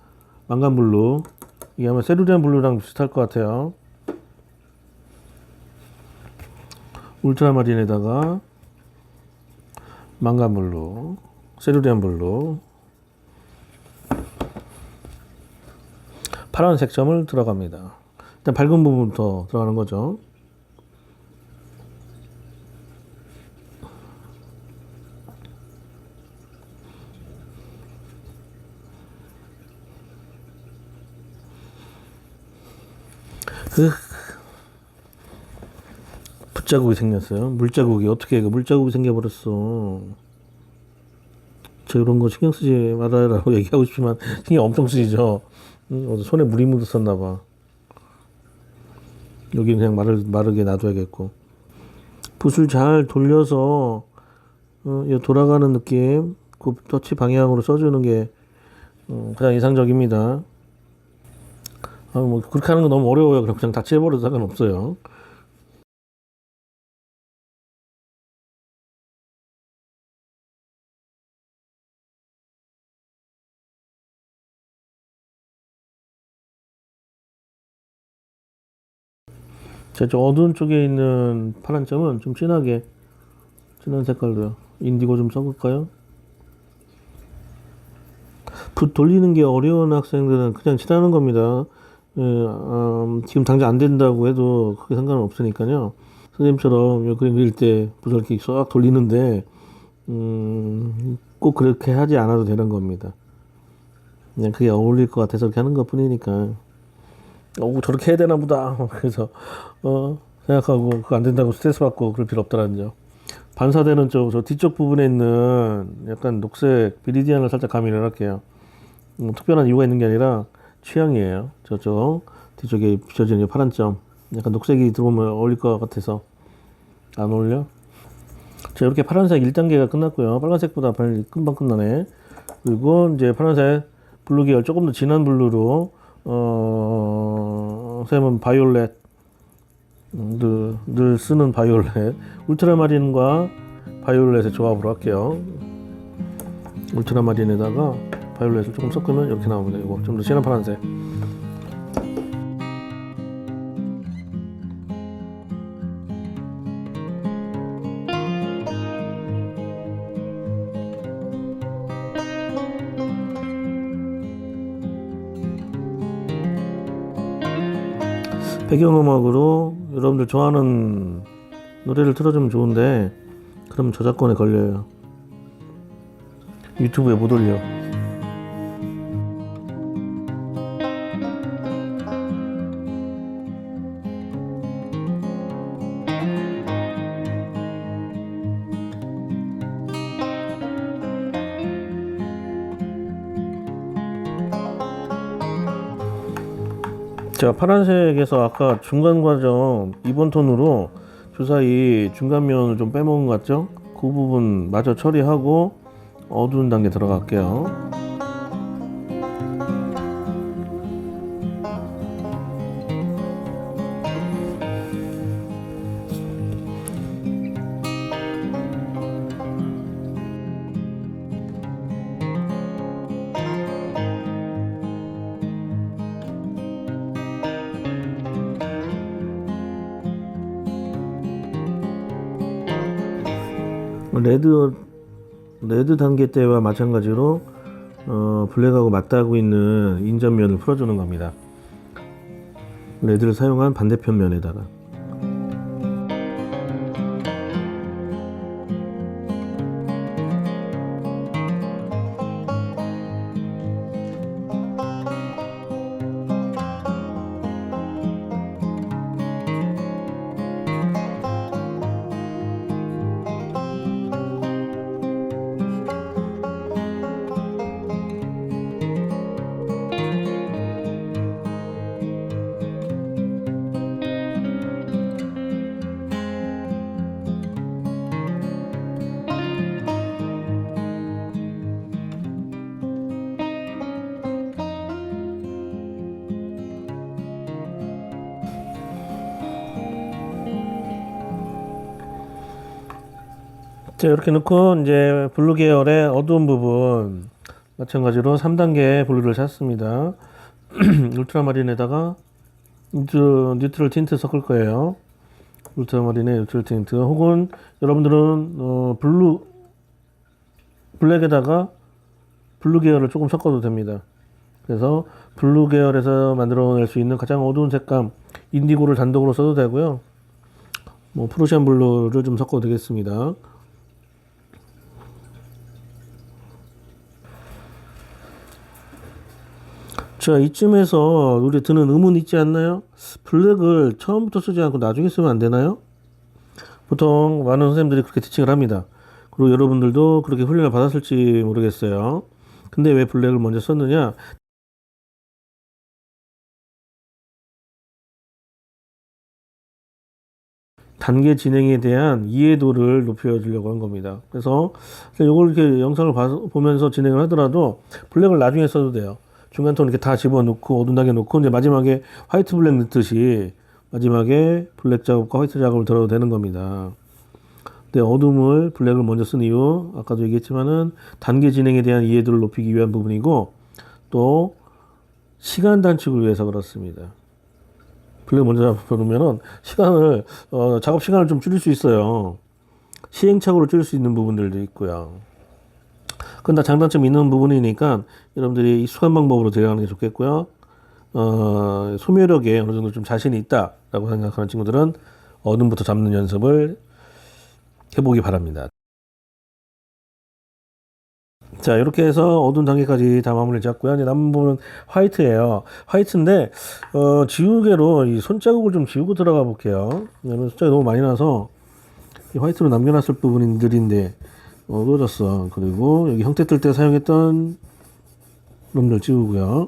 망간 블루, 이게 아마 세루리안 블루랑 비슷할 것 같아요. 울트라마린에다가 망간 블루, 세루리안 블루, 파란색 점을 들어갑니다. 일단 밝은 부분부터 들어가는 거죠. 붓자국이 생겼어요. 물자국이 어떻게 물자국이 생겨버렸어. 저 이런 거 신경 쓰지 말아라고 얘기하고 싶지만 신경 엄청 쓰이죠. 손에 물이 묻었었나 봐. 여기 그냥 마르게 놔둬야겠고. 붓을 잘 돌려서 돌아가는 느낌, 그 터치 방향으로 써주는 게 가장 이상적입니다. 뭐 그렇게 하는 거 너무 어려워요. 그럼 그냥 같이 해버려도 상관없어요. 저 어두운 쪽에 있는 파란 점은 좀 진하게, 진한 색깔로요. 인디고 좀 섞을까요? 붓 돌리는 게 어려운 학생들은 그냥 칠하는 겁니다. 지금 당장 안 된다고 해도 크게 상관은 없으니까요. 선생님처럼 요 그림 그릴 때 붓을 이렇게 싹 돌리는데, 꼭 그렇게 하지 않아도 되는 겁니다. 그냥 그게 어울릴 것 같아서 그렇게 하는 것 뿐이니까. 저렇게 해야 되나 보다. 그래서, 생각하고, 그거 안 된다고 스트레스 받고 그럴 필요 없다는 점. 반사되는 쪽, 저 뒤쪽 부분에 있는 약간 녹색 비리디안을 살짝 가미를 할게요. 특별한 이유가 있는 게 아니라 취향이에요. 저쪽 뒤쪽에 비춰지는 파란 점. 약간 녹색이 들어오면 어울릴 것 같아서. 안 어울려? 자, 이렇게 파란색 1단계가 끝났고요. 빨간색보다 빨리 금방 끝나네. 그리고 이제 파란색 블루 계열 조금 더 진한 블루로, 선생님은 바이올렛, 늘 쓰는 바이올렛, 울트라마린과 바이올렛의 조합으로 할게요. 울트라마린에다가 바이올렛을 조금 섞으면 이렇게 나옵니다. 이거 좀 더 진한 파란색. 배경음악으로 여러분들 좋아하는 노래를 틀어주면 좋은데, 그럼 저작권에 걸려요. 유튜브에 못 올려. 자, 파란색에서 아까 중간 과정 2번 톤으로 주사위 중간면을 좀 빼먹은 것 같죠? 그 부분 마저 처리하고 어두운 단계 들어갈게요. 레드 단계 때와 마찬가지로 블랙하고 맞닿고 있는 인접면을 풀어주는 겁니다. 레드를 사용한 반대편 면에다가. 자, 이렇게 넣고 이제 블루 계열의 어두운 부분 마찬가지로 3단계 블루를 샀습니다. 울트라마린에다가 뉴트럴 틴트 섞을 거예요. 울트라마린의 뉴트럴 틴트, 혹은 여러분들은 블랙에다가 블루 계열을 조금 섞어도 됩니다. 그래서 블루 계열에서 만들어낼 수 있는 가장 어두운 색감 인디고를 단독으로 써도 되고요. 뭐 프루시안 블루를 좀 섞어도 되겠습니다. 자, 이쯤에서 우리 드는 의문 있지 않나요? 블랙을 처음부터 쓰지 않고 나중에 쓰면 안 되나요? 보통 많은 선생님들이 그렇게 티칭을 합니다. 그리고 여러분들도 그렇게 훈련을 받았을지 모르겠어요. 근데 왜 블랙을 먼저 썼느냐? 단계 진행에 대한 이해도를 높여주려고 한 겁니다. 그래서 이걸 이렇게 영상을 보면서 진행을 하더라도 블랙을 나중에 써도 돼요. 중간 톤 이렇게 다 집어넣고 어두운 단계 놓고 이제 마지막에 화이트 블랙 넣듯이 마지막에 블랙 작업과 화이트 작업을 들어도 되는 겁니다. 근데 어둠을 블랙을 먼저 쓴 이유 아까도 얘기했지만은 단계 진행에 대한 이해도를 높이기 위한 부분이고, 또 시간 단축을 위해서 그렇습니다. 블랙 먼저 잡아놓으면은 시간을 작업 시간을 좀 줄일 수 있어요. 시행착오를 줄일 수 있는 부분들도 있고요. 그건 다 장단점이 있는 부분이니까 여러분들이 익숙한 방법으로 들어가는 게 좋겠고요. 소묘력에 어느 정도 좀 자신이 있다라고 생각하는 친구들은 어둠부터 잡는 연습을 해보기 바랍니다. 자, 이렇게 해서 어두운 단계까지 다 마무리 잡고요. 이제 남은 부분은 화이트예요. 화이트인데 지우개로 이 손자국을 좀 지우고 들어가 볼게요. 왜냐면 손자국이 너무 많이 나서 이 화이트로 남겨놨을 부분들인데 어두워졌어. 그리고 여기 형태 뜰 때 사용했던 놈들 지우고요.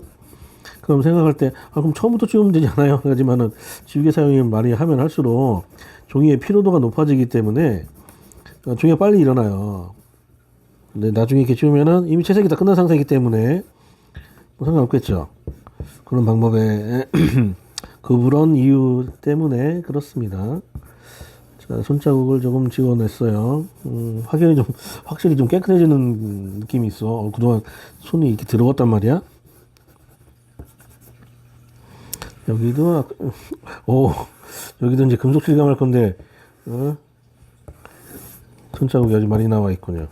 그럼 생각할 때 그럼 처음부터 지우면 되지 않아요? 하지만은 지우개 사용을 많이 하면 할수록 종이의 피로도가 높아지기 때문에 종이가 빨리 일어나요. 근데 나중에 이렇게 지우면은 이미 채색이 다 끝난 상태이기 때문에 뭐 상관없겠죠. 그런 방법에 그런 이유 때문에 그렇습니다. 자, 손자국을 조금 지워냈어요. 확실히 좀 깨끗해지는 느낌이 있어. 그동안 손이 이렇게 더러웠단 말이야. 여기도 여기도 이제 금속 실감할 건데 손자국이 아주 많이 나와 있군요.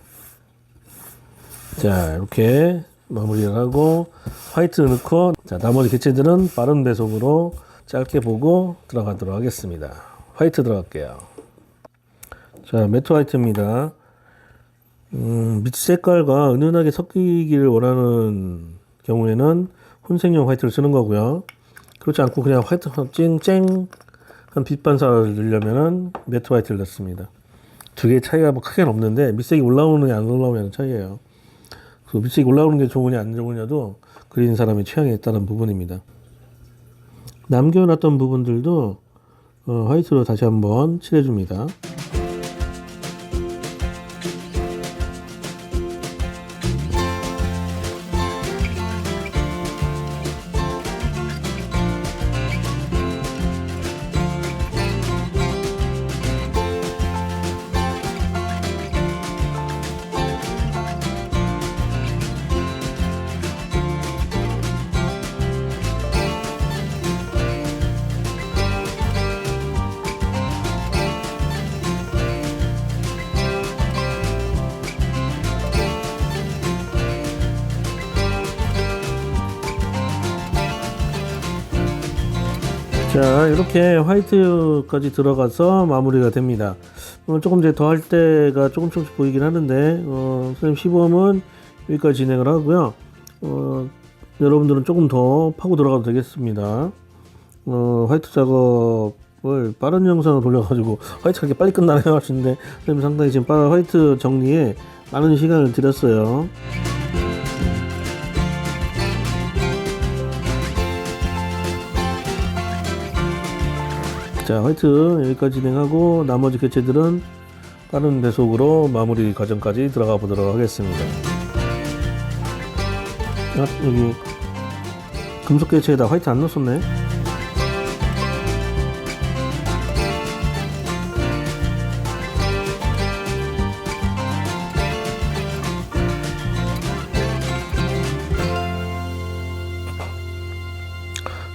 자, 이렇게 마무리를 하고 화이트 넣고, 자, 나머지 개체들은 빠른 배속으로 짧게 보고 들어가도록 하겠습니다. 화이트 들어갈게요. 자, 매트 화이트입니다. 밑 색깔과 은은하게 섞이기를 원하는 경우에는 혼색용 화이트를 쓰는 거고요. 그렇지 않고 그냥 화이트 쨍쨍한 빛 반사를 넣으려면은 매트 화이트를 넣습니다. 두 개의 차이가 뭐 크게는 없는데 밑색이 올라오느냐 안 올라오느냐는 차이예요. 그 밑색이 올라오는 게 좋으냐 안 좋으냐도 그리는 사람의 취향에 따른 부분입니다. 남겨놨던 부분들도 화이트로 다시 한번 칠해줍니다. 자, 이렇게 화이트까지 들어가서 마무리가 됩니다. 조금 이제 더 할 때가 조금씩 보이긴 하는데 선생님 시범은 여기까지 진행을 하고요. 여러분들은 조금 더 파고 들어가도 되겠습니다. 화이트 작업을 빠른 영상을 돌려가지고 화이트가 이렇게 빨리 끝나네요 하시는데 선생님 상당히 지금 화이트 정리에 많은 시간을 들였어요. 자, 화이트 여기까지 진행하고 나머지 개체들은 빠른 배속으로 마무리 과정까지 들어가 보도록 하겠습니다. 여기 금속 개체에다 화이트 안 넣었네.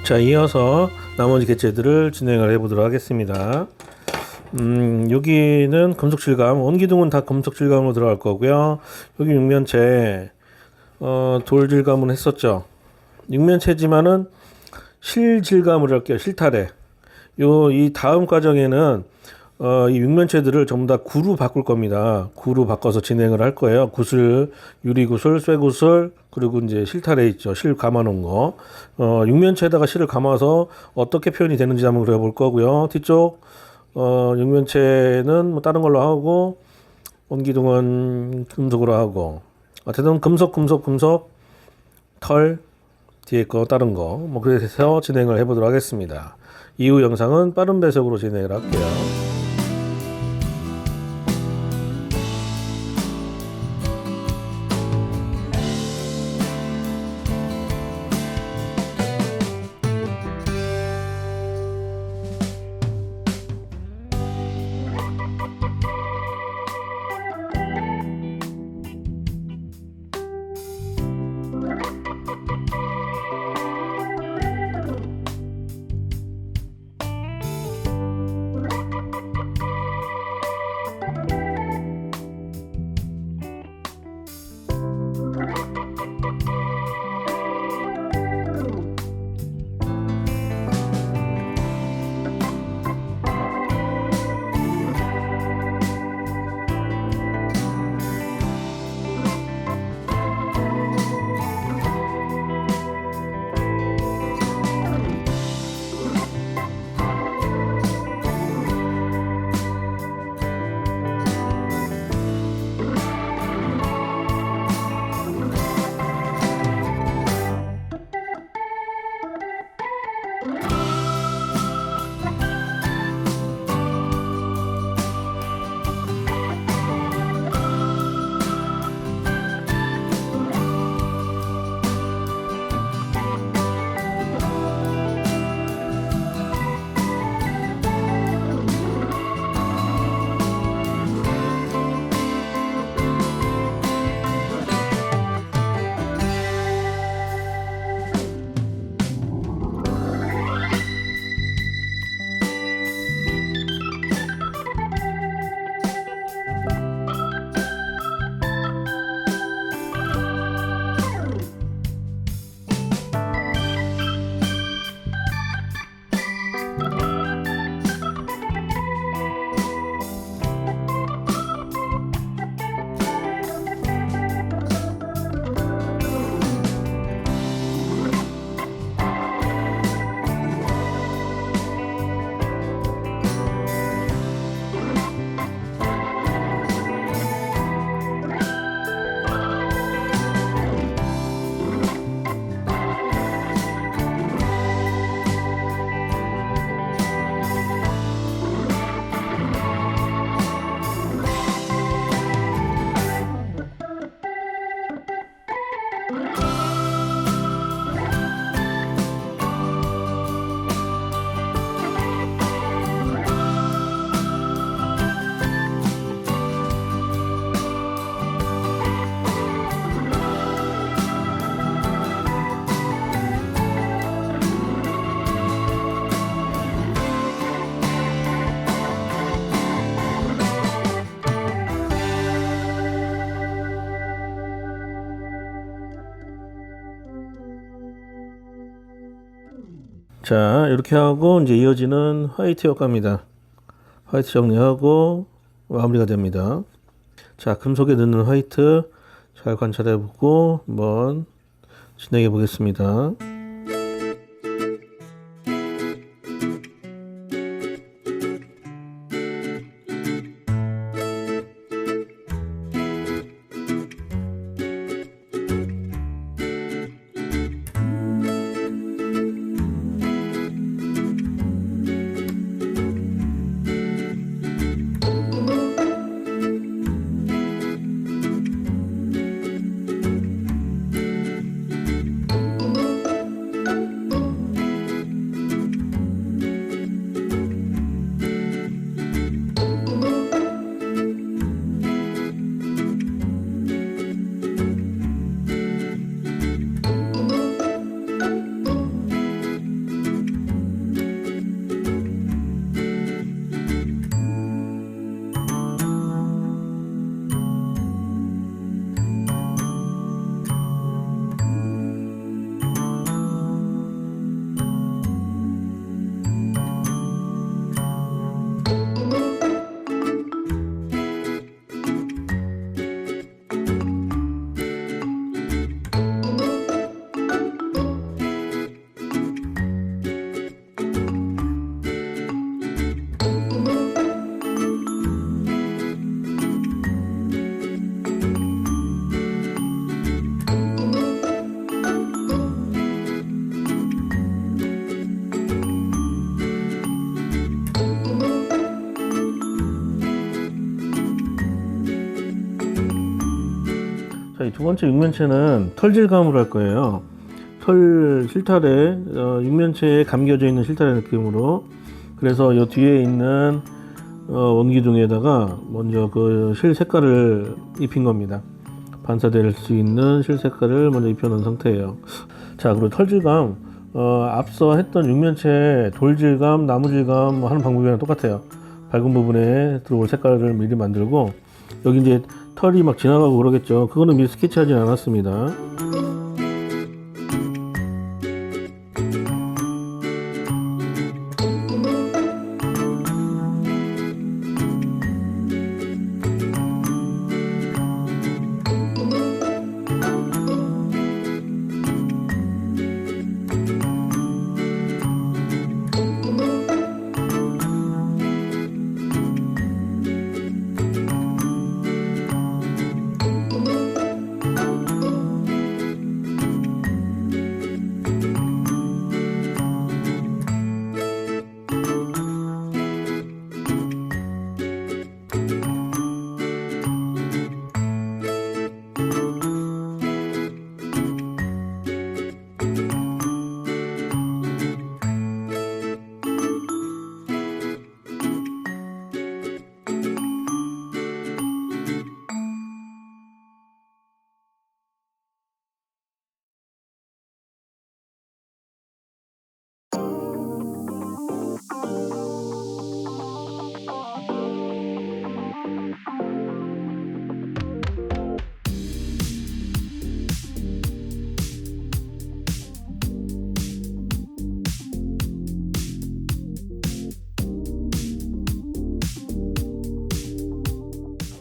자, 이어서 나머지 개체들을 진행을 해보도록 하겠습니다. 여기는 금속 질감, 원기둥은 다 금속 질감으로 들어갈 거고요. 여기 육면체, 돌 질감은 했었죠. 육면체지만은 실 질감으로 할게요. 실타래. 이 다음 과정에는 이 육면체들을 전부 다 구로 바꿀 겁니다. 구로 바꿔서 진행을 할 거예요. 구슬, 유리구슬, 쇠구슬, 그리고 이제 실타래 있죠. 실 감아놓은 거. 육면체에다가 실을 감아서 어떻게 표현이 되는지 한번 그려볼 거고요. 뒤쪽, 육면체는 뭐 다른 걸로 하고, 원기둥은 금속으로 하고, 어쨌든 금속, 털, 뒤에 거, 다른 거, 뭐 그래서 진행을 해보도록 하겠습니다. 이후 영상은 빠른 배속으로 진행을 할게요. 자, 이렇게 하고 이제 이어지는 화이트 효과입니다. 화이트 정리하고 마무리가 됩니다. 자, 금속에 넣는 화이트 잘 관찰해 보고 한번 진행해 보겠습니다. 자, 이 두 번째 육면체는 털 질감으로 할 거예요. 털 실타래, 육면체에 감겨져 있는 실타래 느낌으로. 그래서 이 뒤에 있는 원기둥에다가 먼저 그 실 색깔을 입힌 겁니다. 반사될 수 있는 실 색깔을 먼저 입혀놓은 상태예요. 자, 그리고 털 질감, 앞서 했던 육면체 돌 질감, 나무 질감 하는 방법이랑 똑같아요. 밝은 부분에 들어올 색깔을 미리 만들고, 여기 이제 털이 막 지나가고 그러겠죠. 그거는 미리 스케치하진 않았습니다.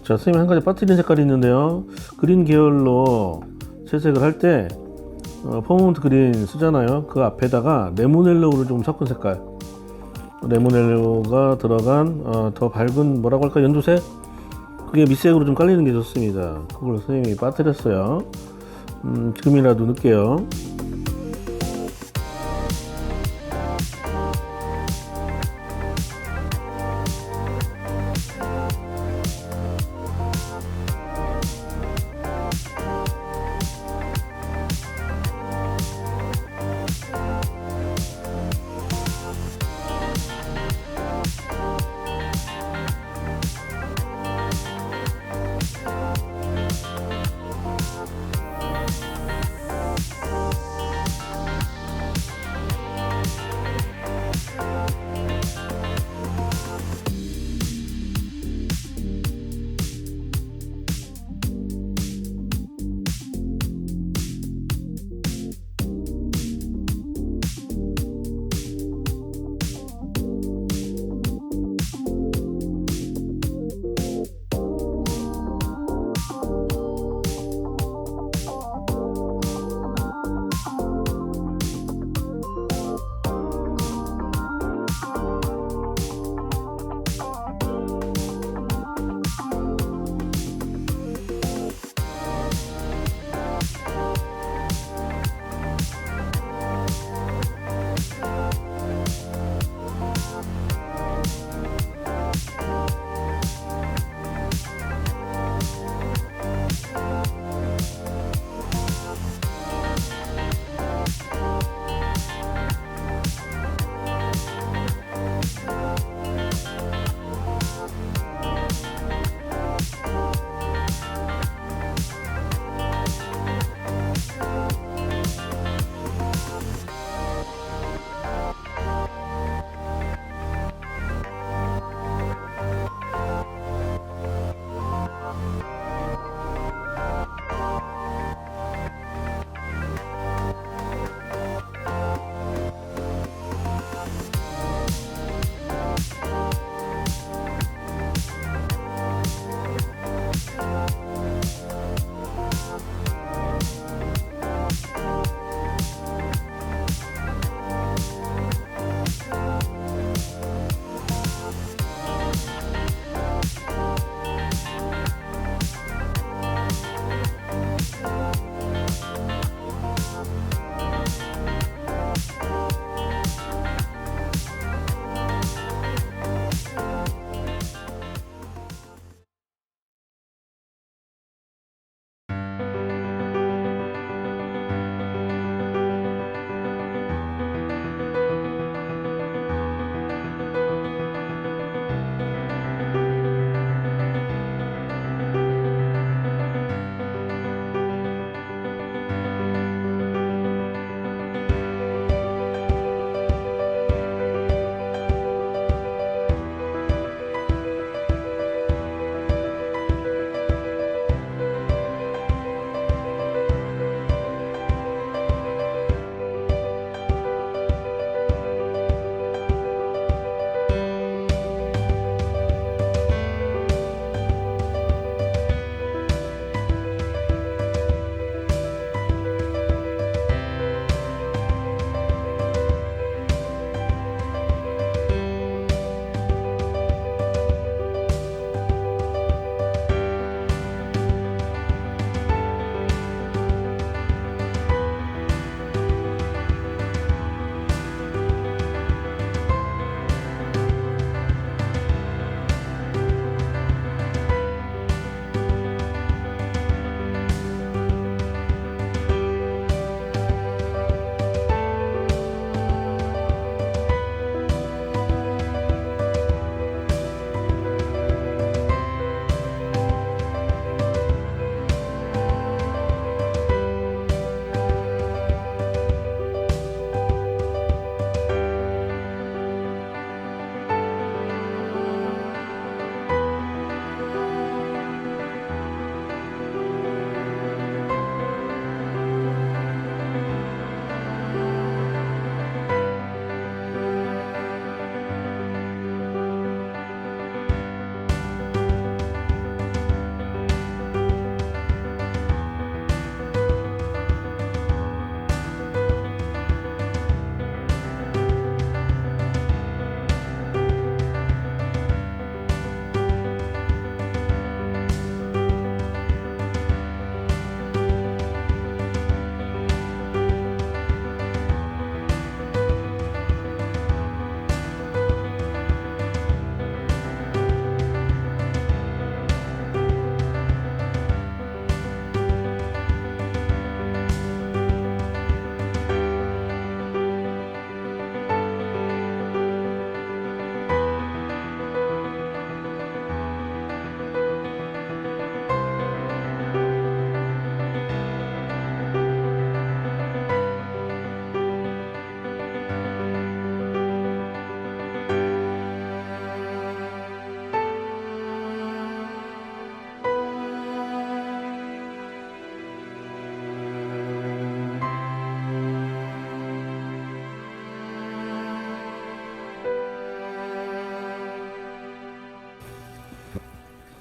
자, 선생님 한 가지 빠뜨린 색깔이 있는데요. 그린 계열로 채색을 할 때 퍼머넌트 그린 쓰잖아요. 그 앞에다가 레모넬로를 좀 섞은 색깔, 레모넬로가 들어간 더 밝은 뭐라고 할까, 연두색? 그게 밑색으로 좀 깔리는 게 좋습니다. 그걸 선생님이 빠뜨렸어요. 지금이라도 넣을게요.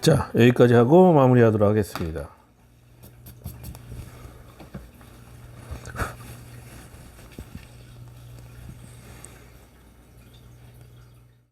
자, 여기까지 하고 마무리하도록 하겠습니다.